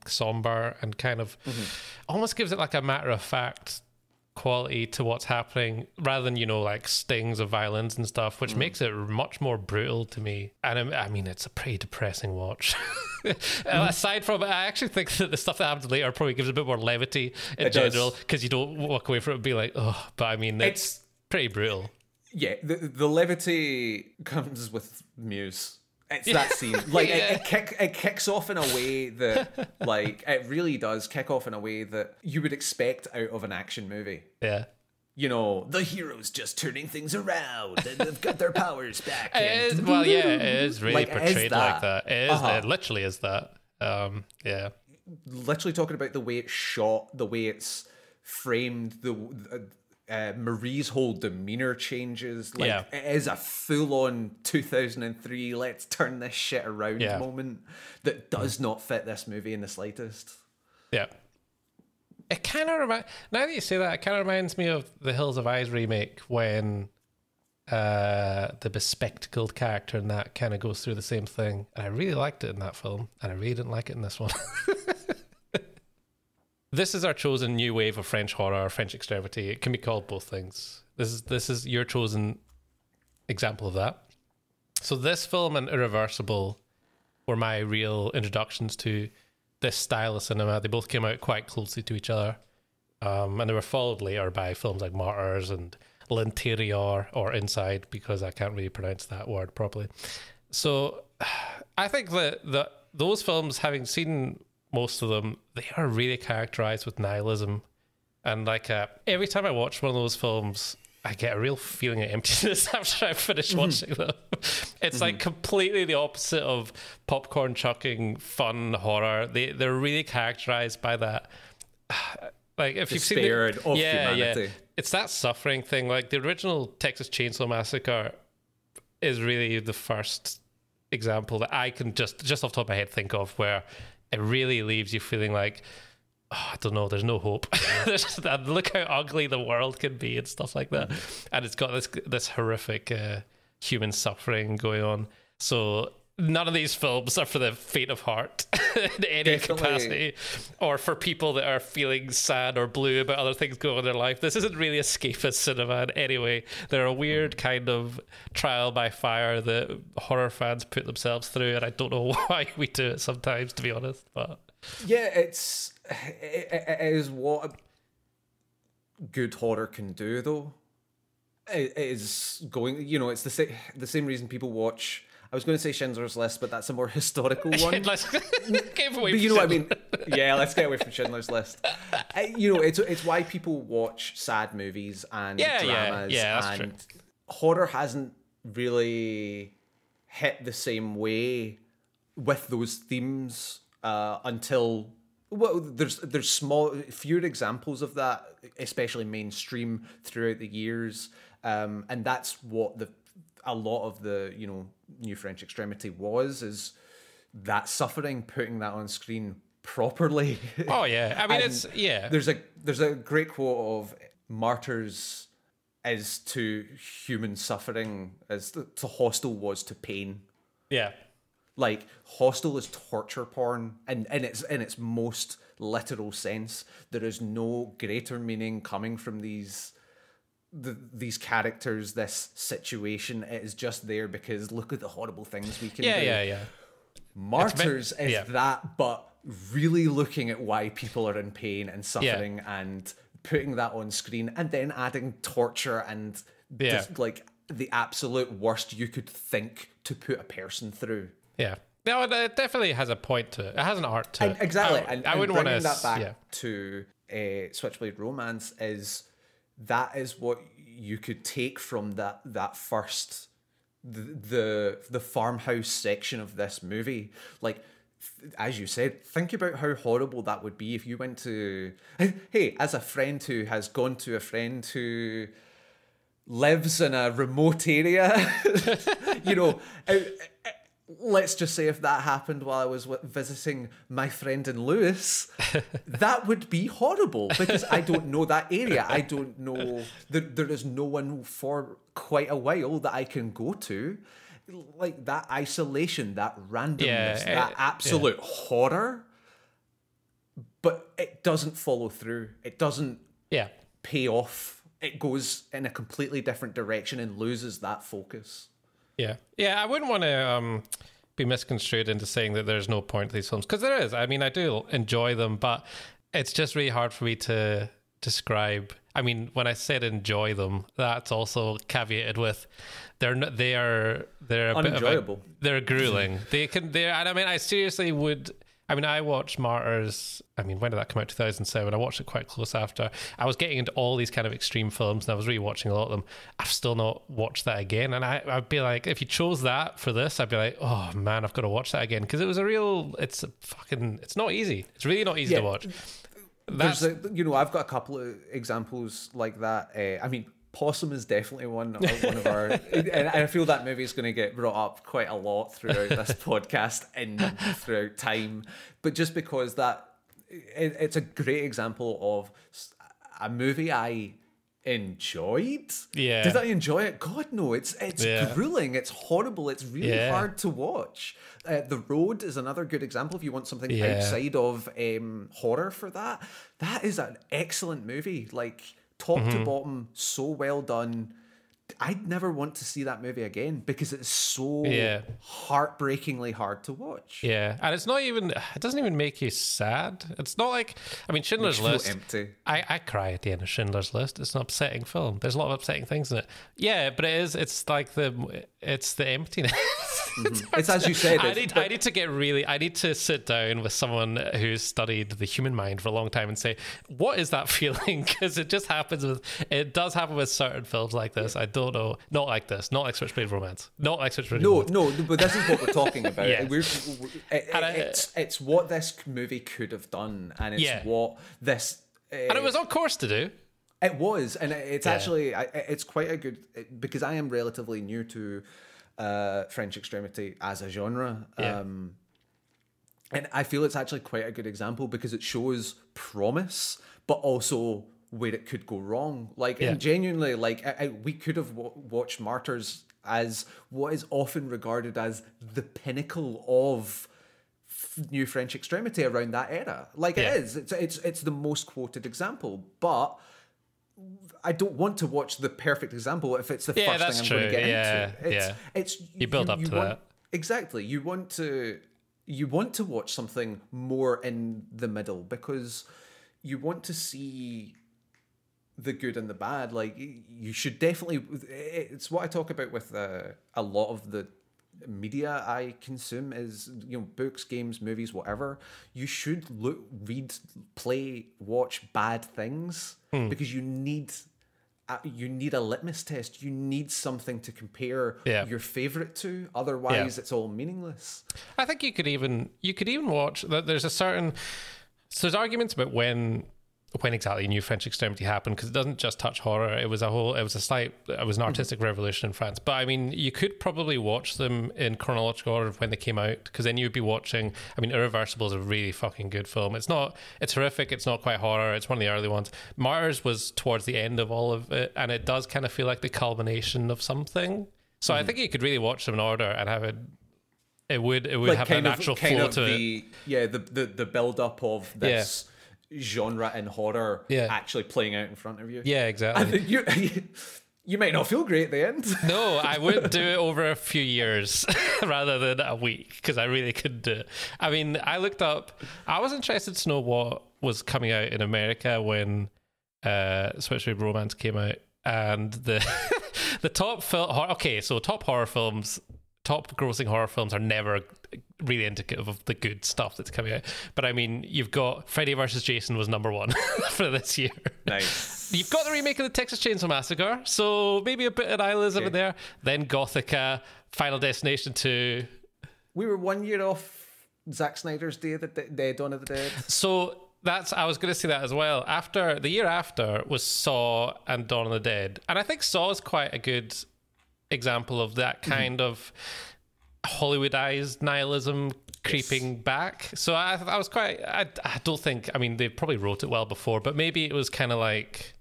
somber and kind of almost gives it like a matter of fact quality to what's happening, rather than, you know, like stings of violence and stuff, which makes it much more brutal to me. And I mean, it's a pretty depressing watch. Aside from, I actually think that the stuff that happens later probably gives a bit more levity in general, because you don't walk away from it and be like, oh, but I mean, it's pretty brutal. Yeah, the levity comes with Muse. It's that scene. Like, it kicks off in a way that, like, it really does kick off in a way that you would expect out of an action movie. Yeah. You know, the hero's just turning things around and they've got their powers back. It is really like, portrayed like that. It is. It literally is that. Yeah. Literally talking about the way it's shot, the way it's framed, Marie's whole demeanor changes. Like, it is a full-on 2003 let's turn this shit around moment that does not fit this movie in the slightest. Yeah. It kind of now that you say that, it kind of reminds me of the Hills of Eyes remake, when the bespectacled character in that kind of goes through the same thing. And I really liked it in that film, and I really didn't like it in this one. This is our chosen new wave of French horror, French extremity. It can be called both things. This is your chosen example of that. So this film and Irreversible were my real introductions to this style of cinema. They both came out quite closely to each other. And they were followed later by films like Martyrs and L'Intérieur, or Inside, because I can't really pronounce that word properly. So I think that those films, having seen most of them, they are really characterized with nihilism. And like every time I watch one of those films, I get a real feeling of emptiness after I finish watching them. It's like completely the opposite of popcorn chucking fun horror. They're really characterized by that. Like, if you've seen humanity. It's that suffering thing. Like, the original Texas Chainsaw Massacre is really the first example that I can just off the top of my head think of, where it really leaves you feeling like, oh, I don't know, there's no hope. Look how ugly the world can be and stuff like that. And it's got this horrific human suffering going on. So none of these films are for the faint of heart in any capacity, or for people that are feeling sad or blue about other things going on in their life. This isn't really escapist cinema in any way. They're a weird kind of trial by fire that horror fans put themselves through, and I don't know why we do it sometimes, to be honest. But yeah, it is what good horror can do, though. It is going, you know, it's the same reason people watch. I was going to say Schindler's List, but that's a more historical one. But you know what I mean? Yeah, let's get away from Schindler's List. You know, it's why people watch sad movies and dramas. Yeah, that's true. Horror hasn't really hit the same way with those themes until, well, there's fewer examples of that, especially mainstream, throughout the years, and that's what a lot of the, you know, new French extremity is that suffering, putting that on screen properly. Oh yeah, I mean There's a great quote of Martyrs is to human suffering as to Hostel was to pain. Yeah, like Hostel is torture porn, and in its most literal sense. There is no greater meaning coming from these characters, this situation. It is just there because look at the horrible things we can do. Martyrs is that, but really looking at why people are in pain and suffering and putting that on screen, and then adding torture and just, like, the absolute worst you could think to put a person through. Yeah. No, it definitely has a point to it. It has an art to it. Exactly. I wouldn't want to... that back to Switchblade Romance is what you could take from that first... the farmhouse section of this movie. Like, as you said, think about how horrible that would be if you went to... Hey, as a friend who has gone to a friend who lives in a remote area, you know, let's just say if that happened while I was visiting my friend in Lewis, that would be horrible because I don't know that area. I don't know... There is no one for quite a while that I can go to. Like, that isolation, that randomness, that absolute horror, but it doesn't follow through. It doesn't pay off. It goes in a completely different direction and loses that focus. Yeah. I wouldn't want to be misconstrued into saying that there's no point to these films, because there is. I mean, I do enjoy them, but it's just really hard for me to describe. I mean, when I said enjoy them, that's also caveated with they're a unenjoyable. They're grueling. And I mean, I seriously would. I mean, I watched Martyrs. I mean, when did that come out? 2007. I watched it quite close after. I was getting into all these kind of extreme films, and I was rewatching a lot of them. I've still not watched that again, and I'd be like, if you chose that for this, I'd be like, oh man, I've got to watch that again, because it was it's not easy. It's really not easy to watch. I've got a couple of examples like that. I mean, Possum is definitely one of our, and I feel that movie is going to get brought up quite a lot throughout this podcast and throughout time. But just because it's a great example of a movie I enjoyed. Yeah. Did I enjoy it? God, no. It's grueling. It's horrible. It's really hard to watch. The Road is another good example if you want something outside of horror for that. That is an excellent movie. Like, top to bottom, so well done. I'd never want to see that movie again because it's so heartbreakingly hard to watch. Yeah, and it doesn't even make you sad. It's not like, I mean, Schindler's List. Empty. I cry at the end of Schindler's List. It's an upsetting film. There's a lot of upsetting things in it. Yeah, but it's like the emptiness. It's as you said. I need to sit down with someone who's studied the human mind for a long time and say, what is that feeling? Because it does happen with certain films like this. I don't know. Not like this. Not like Switchblade Romance. Not like Switchblade Romance. No, but this is what we're talking about. It's what this movie could have done, and it's what this... and it was on course to do. It was, and it's actually... It's quite a good... Because I am relatively new to French extremity as a genre. And I feel it's actually quite a good example because it shows promise, but also where it could go wrong. Like, and genuinely, like, we could have watched Martyrs as what is often regarded as the pinnacle of new French extremity around that era. Like, it is. It's the most quoted example, but I don't want to watch the perfect example if it's the first thing I'm going to get into. You build up to that. Exactly. You want to watch something more in the middle because you want to see the good and the bad. Like, you should definitely... It's what I talk about with a lot of the media I consume is, books, games, movies, whatever. You should read, play, watch bad things because you need a litmus test. You need something to compare your favorite to. Otherwise, it's all meaningless. I think you could even watch that. There's arguments about when exactly New French Extremity happened, because it doesn't just touch horror. It was an artistic revolution in France. But I mean, you could probably watch them in chronological order of when they came out, because then you'd be watching... I mean, Irreversible is a really fucking good film. It's horrific. It's not quite horror. It's one of the early ones. Martyrs was towards the end of all of it, and it does kind of feel like the culmination of something. So I think you could really watch them in order and have it would like have a natural flow to it. Yeah, the build up of this genre and horror actually playing out in front of you. Yeah, exactly. You might not feel great at the end. No, I would do it over a few years rather than a week, because I really couldn't do it. I mean, I looked up, I was interested to know what was coming out in America when Switchblade Romance came out, and the the top top horror films, top grossing horror films are never really indicative of the good stuff that's coming out. But I mean, you've got Freddy vs. Jason was number one for this year. Nice. You've got the remake of the Texas Chainsaw Massacre, so maybe a bit of nihilism in there. Then Gothica, Final Destination 2. We were 1 year off Zack Snyder's Dawn of the Dead. So I was going to say that as well. The year after was Saw and Dawn of the Dead. And I think Saw is quite a good example of that kind of Hollywoodized nihilism creeping back. So I was quite, I don't think, I mean, they probably wrote it well before, but maybe it was kind of like,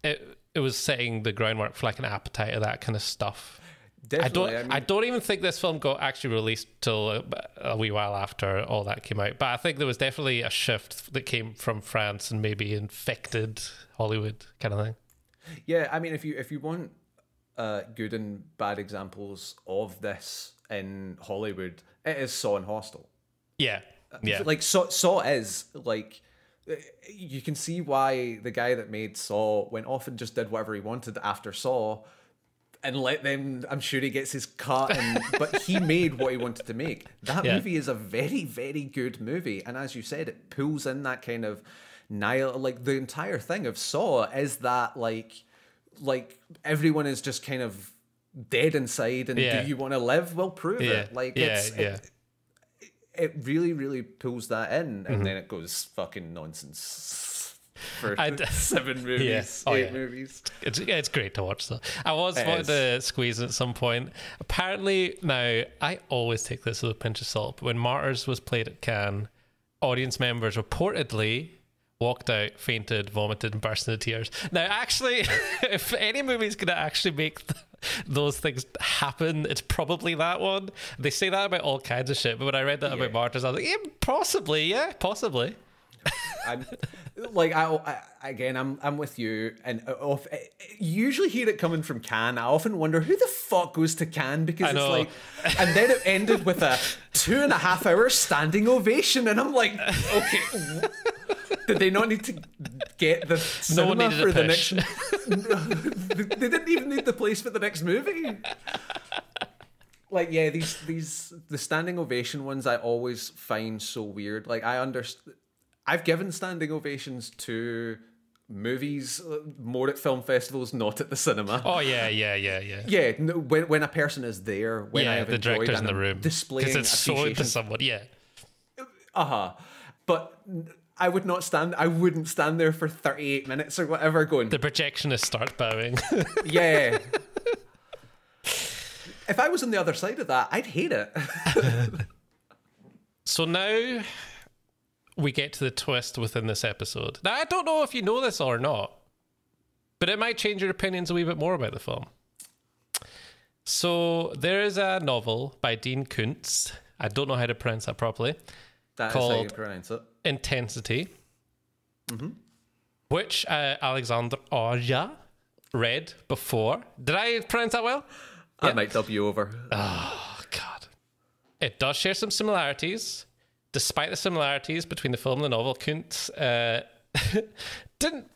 it was setting the groundwork for like an appetite of that kind of stuff. Definitely. I don't even think this film got actually released till a wee while after all that came out. But I think there was definitely a shift that came from France and maybe infected Hollywood kind of thing. Yeah, I mean, if you want good and bad examples of this in Hollywood, it is Saw and Hostel. Yeah. Like Saw is like, you can see why the guy that made Saw went off and just did whatever he wanted after Saw, and let them. I'm sure he gets his cut, but he made what he wanted to make. That movie is a very, very good movie, and as you said, it pulls in that kind of like the entire thing of Saw is that like everyone is just kind of dead inside, and do you want to live? Well, prove it. Like it really, really pulls that in, and then it goes fucking nonsense for 7 movies, 8 movies. It's great to watch though. I was wanting to squeeze it at some point. Apparently, now I always take this with a pinch of salt, but when Martyrs was played at Cannes, audience members reportedly walked out, fainted, vomited, and burst into tears. Now, actually, if any movie's going to actually make those things happen, it's probably that one. They say that about all kinds of shit, but when I read that about Martyrs, I was like, possibly. I'm like, I'm with you, and you usually hear it coming from Cannes. I often wonder who the fuck goes to Cannes, because it's like, and then it ended with a 2.5 hour standing ovation, and I'm like, okay, did they not need to get the cinema for the next? They didn't even need the place for the next movie. Like, yeah, these the standing ovation ones I always find so weird. Like, I've given standing ovations to movies more at film festivals, not at the cinema. Oh yeah. Yeah, no, when a person is there, when I have the enjoyed director's and in the room displaying because it's shown to someone. But I wouldn't stand there for 38 minutes or whatever going. The projectionist starts bowing. Yeah. If I was on the other side of that, I'd hate it. So now we get to the twist within this episode. Now, I don't know if you know this or not, but it might change your opinions a wee bit more about the film. So there is a novel by Dean Koontz. I don't know how to pronounce that properly. That is how you pronounce it. Intensity, which Alexandre Aja read before. Did I pronounce that well? I might dub you over. Oh, God. It does share some similarities. Despite the similarities between the film and the novel, Koontz didn't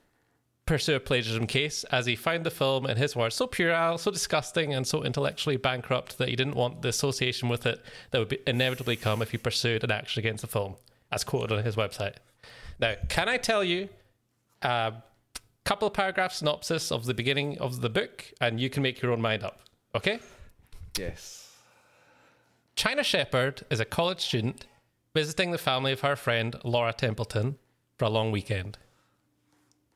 pursue a plagiarism case, as he found the film, in his words, so puerile, so disgusting, and so intellectually bankrupt that he didn't want the association with it that would inevitably come if he pursued an action against the film, as quoted on his website. Now, can I tell you a couple of paragraph synopsis of the beginning of the book, and you can make your own mind up, okay? Yes. China Shepherd is a college student visiting the family of her friend Laura Templeton for a long weekend.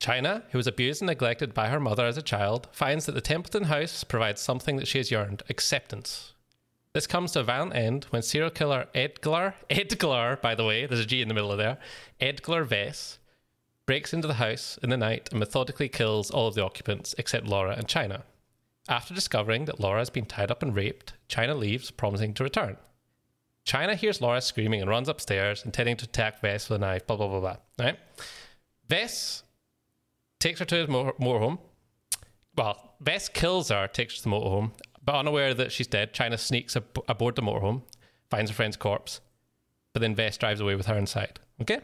China, who was abused and neglected by her mother as a child, finds that the Templeton house provides something that she has yearned: acceptance. This comes to a violent end when serial killer Edgar, by the way, there's a G in the middle of there, Edgar Vess, breaks into the house in the night and methodically kills all of the occupants except Laura and China. After discovering that Laura has been tied up and raped, China leaves, promising to return. China hears Laura screaming and runs upstairs, intending to attack Vess with a knife, blah, blah, blah, blah. Right? Vess takes her to his moorhome, Well, Vess kills her, takes her to the motorhome, but unaware that she's dead, China sneaks aboard the motorhome, finds her friend's corpse, but then Vess drives away with her inside. Okay?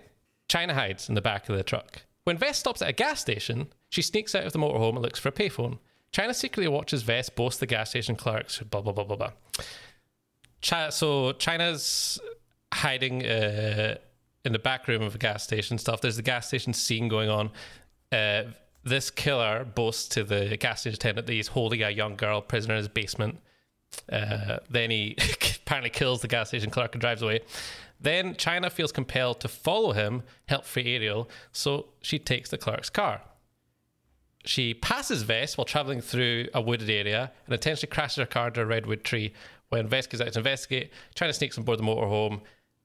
China hides in the back of the truck. When Vess stops at a gas station, she sneaks out of the motorhome and looks for a payphone. China secretly watches Vess boast the gas station clerks, blah, blah, blah, blah, blah. So China's hiding in the back room of a gas station stuff. There's the gas station scene going on. This killer boasts to the gas station attendant that he's holding a young girl prisoner in his basement. Then he apparently kills the gas station clerk and drives away. Then China feels compelled to follow him, help free Ariel, so she takes the clerk's car. She passes Vess while traveling through a wooded area and intentionally crashes her car into a redwood tree. When Vess goes out to investigate, China sneaks on board the motorhome,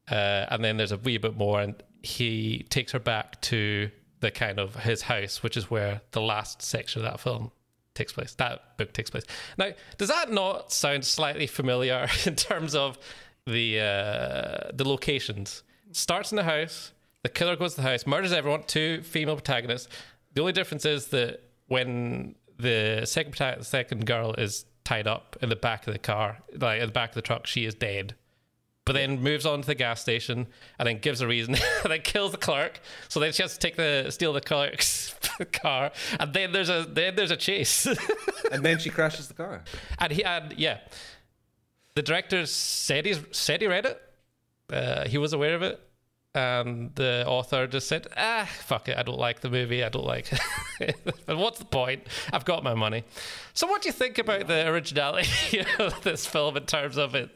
and then there's a wee bit more, and he takes her back to the kind of his house, which is where the last section of that film takes place. That book takes place. Now, does that not sound slightly familiar in terms of the locations? Starts in the house, the killer goes to the house, murders everyone, 2 female protagonists. The only difference is that when the second girl is tied up in the back of the car, like in the back of the truck, she is dead. But then moves on to the gas station and then gives a reason and then kills the clerk. So then she has to steal the clerk's car, and then there's a chase. And then she crashes the car. And the director said he read it. He was aware of it. And the author just said, fuck it, I don't like the movie, I don't like it. And what's the point? I've got my money. So what do you think about the originality of this film in terms of the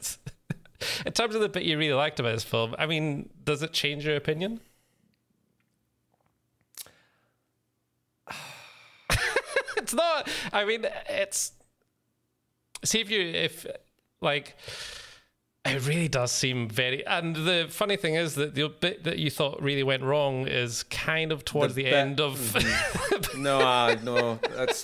bit you really liked about this film? I mean, does it change your opinion? It's not, I mean, it's, see if it really does seem very, and the funny thing is that the bit that you thought really went wrong is kind of towards the end of. Mm-hmm. No,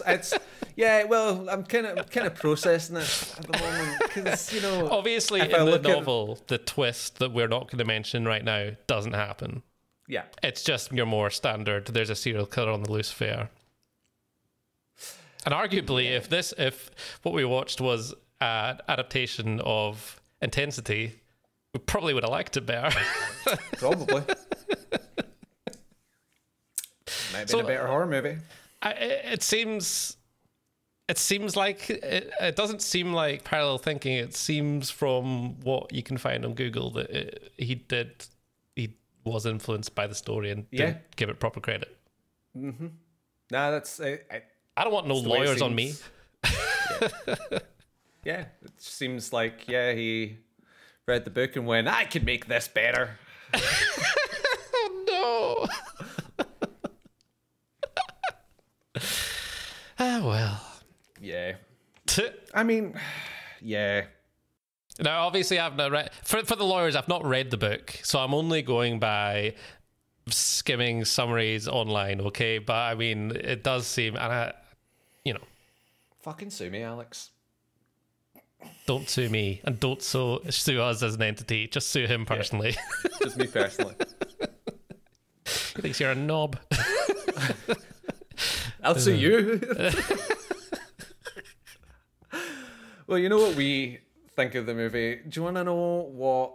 it's yeah. Well, I'm kind of processing it at the moment because obviously in the novel, the twist that we're not going to mention right now doesn't happen. Yeah, it's just your more standard. There's a serial killer on the loose affair, and arguably, if what we watched was an adaptation of Intensity, we probably would have liked it better. Probably. Might be a better horror movie. It seems like it doesn't seem like parallel thinking. It seems from what you can find on Google that he was influenced by the story and didn't give it proper credit. Mm-hmm. Nah, that's I don't want no lawyers on me. Yeah, it seems like, he read the book and went, I could make this better. Oh, no. Well. Yeah. I mean, yeah. Now, obviously, I've not read... For the lawyers, I've not read the book, so I'm only going by skimming summaries online, okay? But, I mean, it does seem... And Fucking sue me, Alex. Don't sue me, and don't sue us as an entity. Just sue him personally. Yeah. Just me personally. He thinks you're a knob. I'll sue you. Well, you know what we think of the movie? Do you want to know what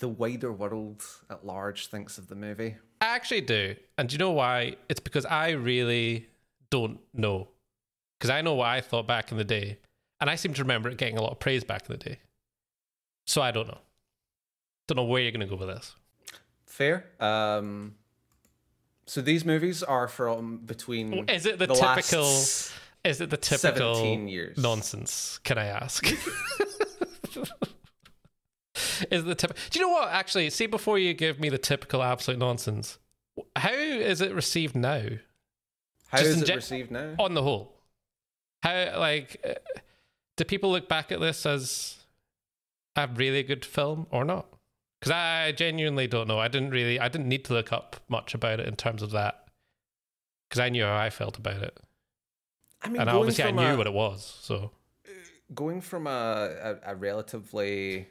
the wider world at large thinks of the movie? I actually do. And do you know why? It's because I really don't know. Because I know what I thought back in the day. And I seem to remember it getting a lot of praise back in the day. So I don't know. Don't know where you're going to go with this. Fair. So these movies are from between... Is it the typical 17 years. Nonsense, can I ask? Is the do you know what, actually, see, before you give me the typical absolute nonsense, how is it received now? How is it received now? On the whole. How, do people look back at this as a really good film or not? Because I genuinely don't know. I didn't need to look up much about it in terms of that. Because I knew how I felt about it. I mean, and obviously I knew what it was. So going from a relatively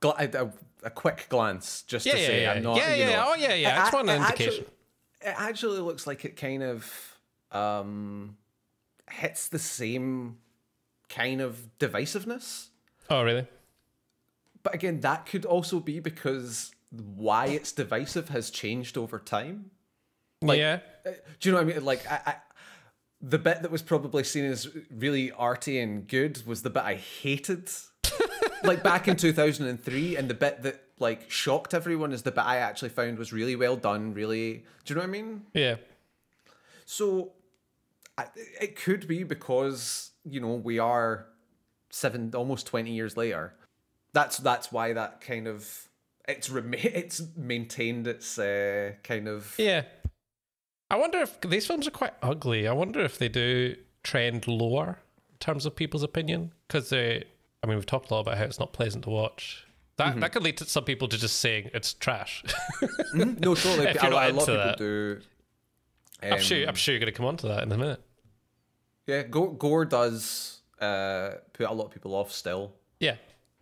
a quick glance, just to say, I'm not. Oh yeah. I just want an indication. It actually looks like it kind of hits the same kind of divisiveness. Oh, really? But again, that could also be because why it's divisive has changed over time. Like, yeah. Do you know what I mean? Like, the bit that was probably seen as really arty and good was the bit I hated. Like back in 2003, and the bit that like shocked everyone is the bit I actually found was really well done. Really, do you know what I mean? Yeah. So it could be because, you know, we are almost 20 years later. That's why that kind of it's maintained its kind of. Yeah. I wonder if these films are quite ugly. I wonder if they do trend lower in terms of people's opinion, because I mean, we've talked a lot about how it's not pleasant to watch. That could lead to some people to just saying it's trash. No, totally. If you're not a lot into of people do. I'm sure you're going to come on to that in a minute. Yeah, gore does put a lot of people off still. Yeah.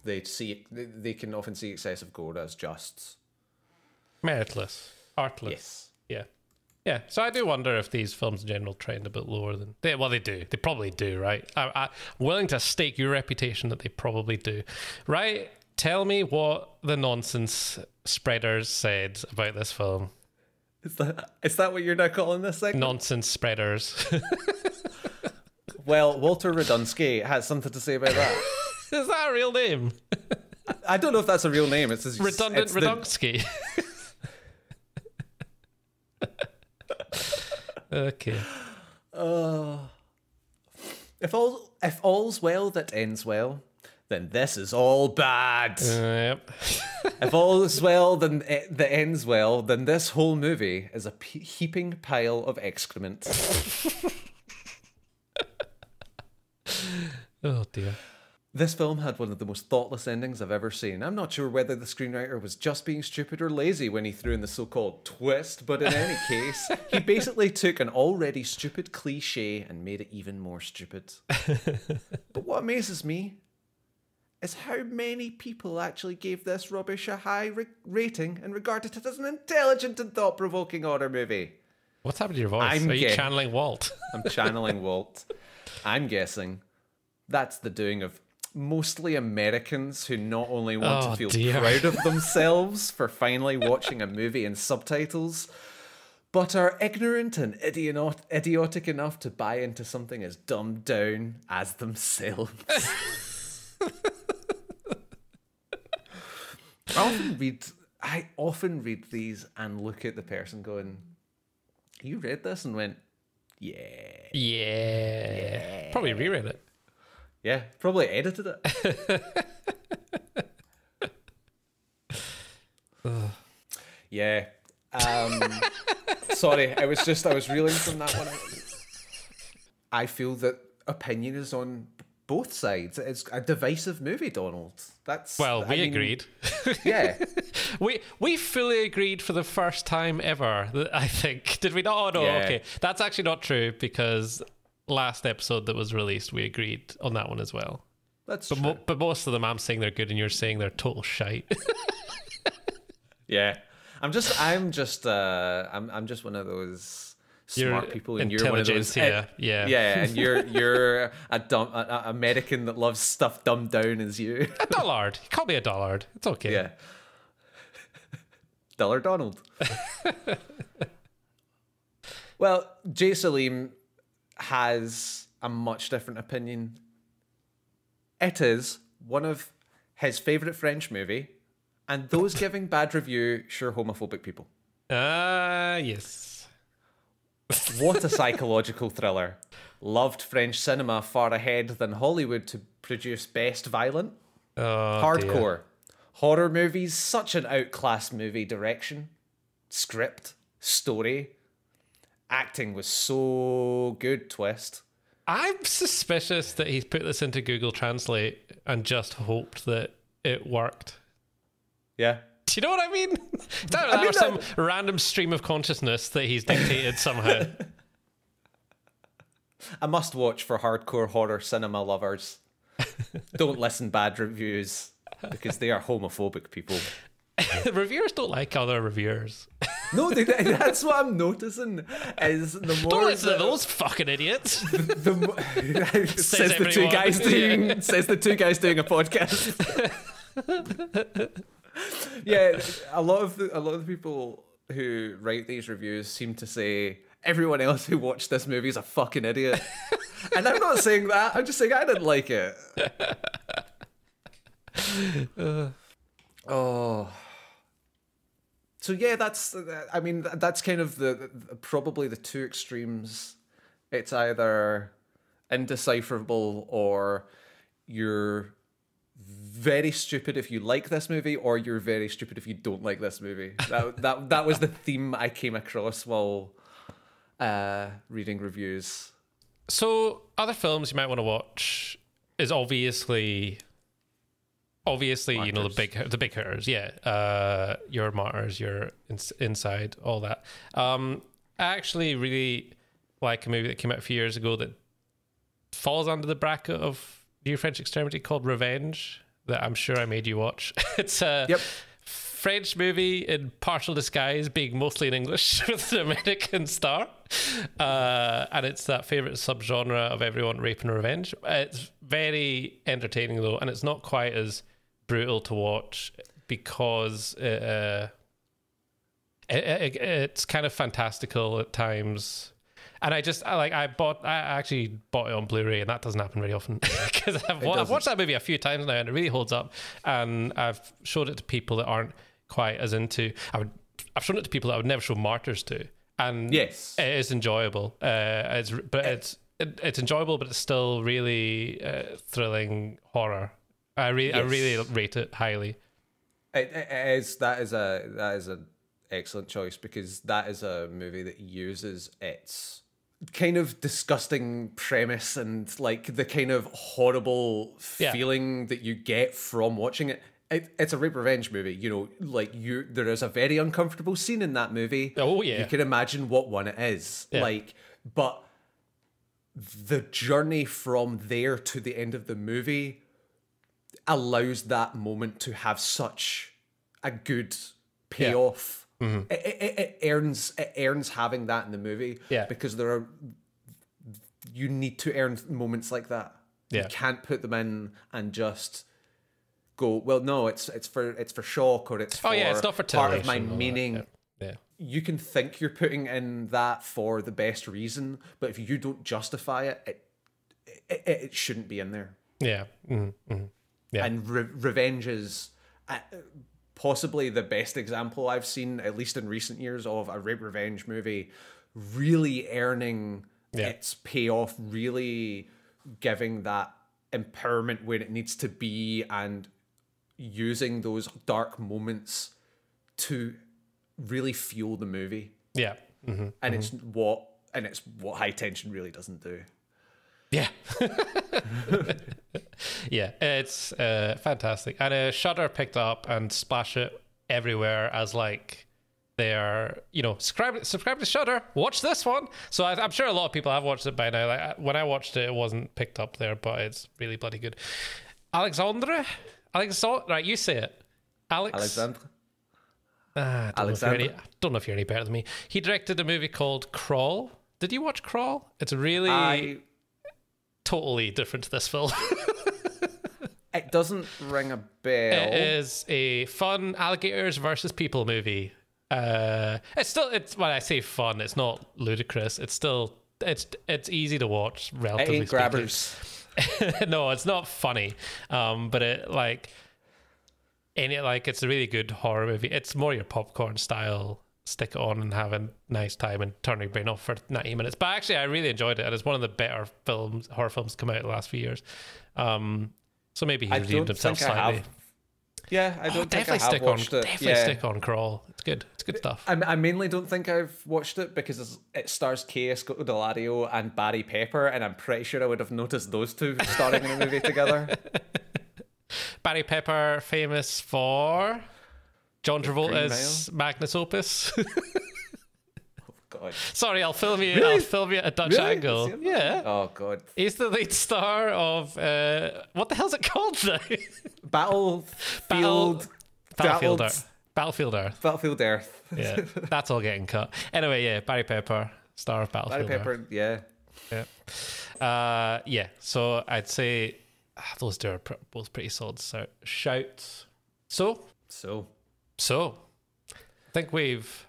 They can often see excessive gore as just meritless, artless. Yes. Yeah. Yeah, so I do wonder if these films in general trend a bit lower than they do. They probably do, right? I'm willing to stake your reputation that they probably do, right? Tell me what the nonsense spreaders said about this film. Is that what you're now calling this segment? Nonsense spreaders. Well, Walter Radunsky has something to say about that. Is that a real name? I don't know if that's a real name. It's Redundant Radunsky. Okay. If all's well that ends well, then this is all bad. Yep. If all's well that ends well, then this whole movie is a heaping pile of excrement. Oh dear. This film had one of the most thoughtless endings I've ever seen. I'm not sure whether the screenwriter was just being stupid or lazy when he threw in the so-called twist, but in any case, he basically took an already stupid cliche and made it even more stupid. But what amazes me is how many people actually gave this rubbish a high rating and regarded it as an intelligent and thought-provoking horror movie. What's happened to your voice? Are you channeling Walt? I'm channeling Walt. I'm guessing that's the doing of mostly Americans who not only want to feel proud of themselves for finally watching a movie in subtitles, but are ignorant and idiotic enough to buy into something as dumbed down as themselves. I often read these and look at the person going, you read this? And went, yeah. Probably reread it. Yeah, probably edited it. Yeah. Sorry, I was reeling from that one. I feel that opinion is on both sides. It's a divisive movie, Donald. We agreed. Yeah. we fully agreed for the first time ever, I think. Did we not? Oh, no, yeah. Okay. That's actually not true, because last episode that was released, we agreed on that one as well. That's true. But most of them, I'm saying they're good and you're saying they're total shite. Yeah. I'm just one of those smart people, and you're one of those. Yeah, and you're a American that loves stuff dumbed down as you. A dullard. Call me a dullard. It's okay. Yeah. Duller Donald. Well, Jay Salim has a much different opinion. It is one of his favourite French movie, and those giving bad review, sure, homophobic people. Yes. What a psychological thriller. Loved French cinema far ahead than Hollywood to produce best violent. Hardcore. Dear. Horror movies, such an outclassed movie direction. Script. Story. Acting was so good, twist. I'm suspicious that he's put this into Google Translate and just hoped that it worked. Yeah. Do you know what I mean? That was some random stream of consciousness that he's dictated somehow. A must watch for hardcore horror cinema lovers. Don't listen bad reviews, because they are homophobic people. Reviewers don't like other reviewers. That's what I'm noticing. Is the more don't listen to those fucking idiots. Says the two guys doing a podcast. Yeah, a lot of the people who write these reviews seem to say everyone else who watched this movie is a fucking idiot. And I'm not saying that. I'm just saying I didn't like it. Oh. So yeah, that's kind of the probably the two extremes. It's either indecipherable or you're very stupid if you like this movie, or you're very stupid if you don't like this movie. That was the theme I came across while reading reviews. So other films you might want to watch is obviously Martyrs. You know, the big hitters, yeah. Your Martyrs, your Inside, all that. I actually really like a movie that came out a few years ago that falls under the bracket of New French Extremity called Revenge, that I'm sure I made you watch. It's a French movie in partial disguise, being mostly in English with an American star. And it's that favourite subgenre of everyone, rape and revenge. It's very entertaining though, and it's not quite as brutal to watch because it's kind of fantastical at times. And I actually bought it on Blu-ray, and that doesn't happen very often because I've watched that movie a few times now, and it really holds up. And I've showed it to people that aren't quite as into. I've shown it to people that I would never show Martyrs to, and yes, it is enjoyable. It's enjoyable, but it's still really thrilling horror. I really rate it highly. That is an excellent choice, because that is a movie that uses its kind of disgusting premise and like the kind of horrible feeling that you get from watching it. It's a rape revenge movie, you know, like there is a very uncomfortable scene in that movie. Oh yeah. You can imagine what one it is. Yeah. Like, but the journey from there to the end of the movie allows that moment to have such a good payoff. Mm-hmm. It earns having that in the movie, because you need to earn moments like that. You can't put them in and just go, well, no, it's for shock, or it's for it's not for part of my meaning. Yeah. You can think you're putting in that for the best reason, but if you don't justify it shouldn't be in there. Yeah. Mm-hmm. Mm-hmm. Yeah. And Revenge is possibly the best example I've seen, at least in recent years, of a rape revenge movie really earning its payoff, really giving that empowerment where it needs to be, and using those dark moments to really fuel the movie. Yeah. Mm-hmm. And it's what High Tension really doesn't do. Yeah. Yeah, it's fantastic. And Shudder picked up and splashed it everywhere as like they're, you know, subscribe to Shudder, watch this one. So I'm sure a lot of people have watched it by now. Like when I watched it, it wasn't picked up there, but it's really bloody good. Alexandre, right? You say it. Alexandre. I don't know if you're any better than me. He directed a movie called Crawl. Did you watch Crawl? It's really totally different to this film. It doesn't ring a bell. It is a fun alligators versus people movie. It's when I say fun, it's not ludicrous. It's still it's easy to watch, relatively it ain't speaking. Grabbers. No, it's not funny. But it's a really good horror movie. It's more your popcorn style. Stick it on and have a nice time and turn your brain off for 90 minutes. But actually, I really enjoyed it, and it's one of the better horror films to come out in the last few years. So maybe he redeemed himself slightly. Yeah, I don't think I have watched it. Definitely stick on Crawl. It's good. It's good stuff. I mainly don't think I've watched it because it stars Kay Scodelario and Barry Pepper, and I'm pretty sure I would have noticed those two starring in a movie together. Barry Pepper, famous for John Travolta's Magnus Opus. God. Sorry, I'll film you. Really? I'll film you at a Dutch angle. Yeah. Oh God. He's the lead star of what the hell's it called now? Battlefield. Battlefield Earth. Battlefield Earth. Yeah, that's all getting cut. Anyway, yeah, Barry Pepper, star of Battlefield Barry Pepper, Earth. yeah. Yeah, so I'd say those two are both pretty solid shouts. So, I think we've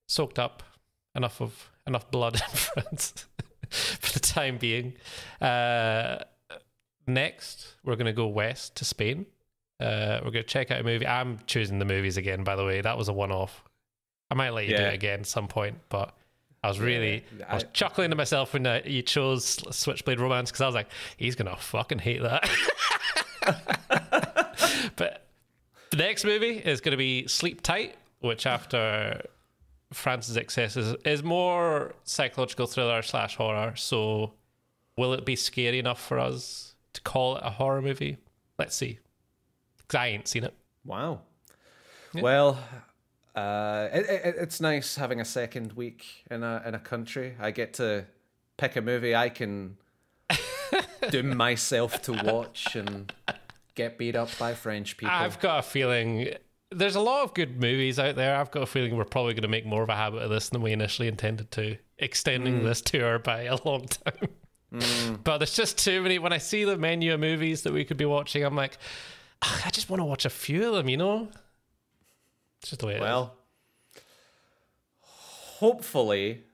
soaked up enough blood in France for the time being. Next, we're going to go west to Spain. We're going to check out a movie. I'm choosing the movies again, by the way. That was a one-off. I might let you do it again at some point, but I was I was chuckling to myself when you chose Switchblade Romance, because I was like, he's going to fucking hate that. But the next movie is going to be Sleep Tight, which after France's excesses is more psychological thriller / horror. So will it be scary enough for us to call it a horror movie? Let's see. Because I ain't seen it. Wow. Yeah. Well, it's nice having a second week in a country. I get to pick a movie I can doom myself to watch and get beat up by French people. I've got a feeling there's a lot of good movies out there. I've got a feeling we're probably going to make more of a habit of this than we initially intended to, extending this tour by a long time. But there's just too many. When I see the menu of movies that we could be watching, I'm like, I just want to watch a few of them, you know? It's just the way it is. Hopefully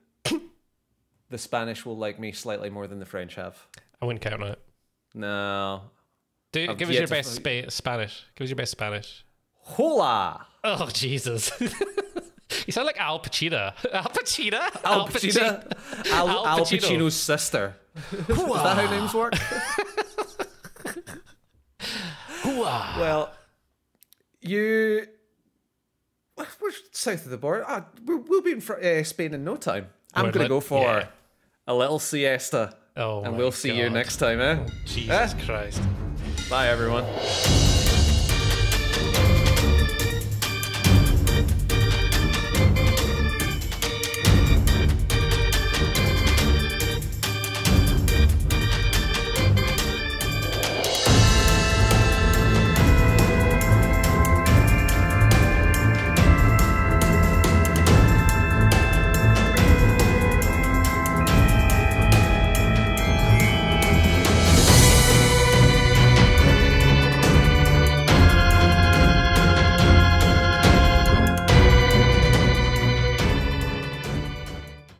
the Spanish will like me slightly more than the French have. I wouldn't count on it. No. Give us your best Spanish. Give us your best Spanish. Hola! Oh, Jesus. You sound like Al Pacino. Al Pacino? Al Pacino's sister. Is that how names work? Well, we're south of the border. We'll be in Spain in no time. I'm going to go for a little siesta. Oh, and we'll see you next time, eh? Jesus Christ. Bye, everyone.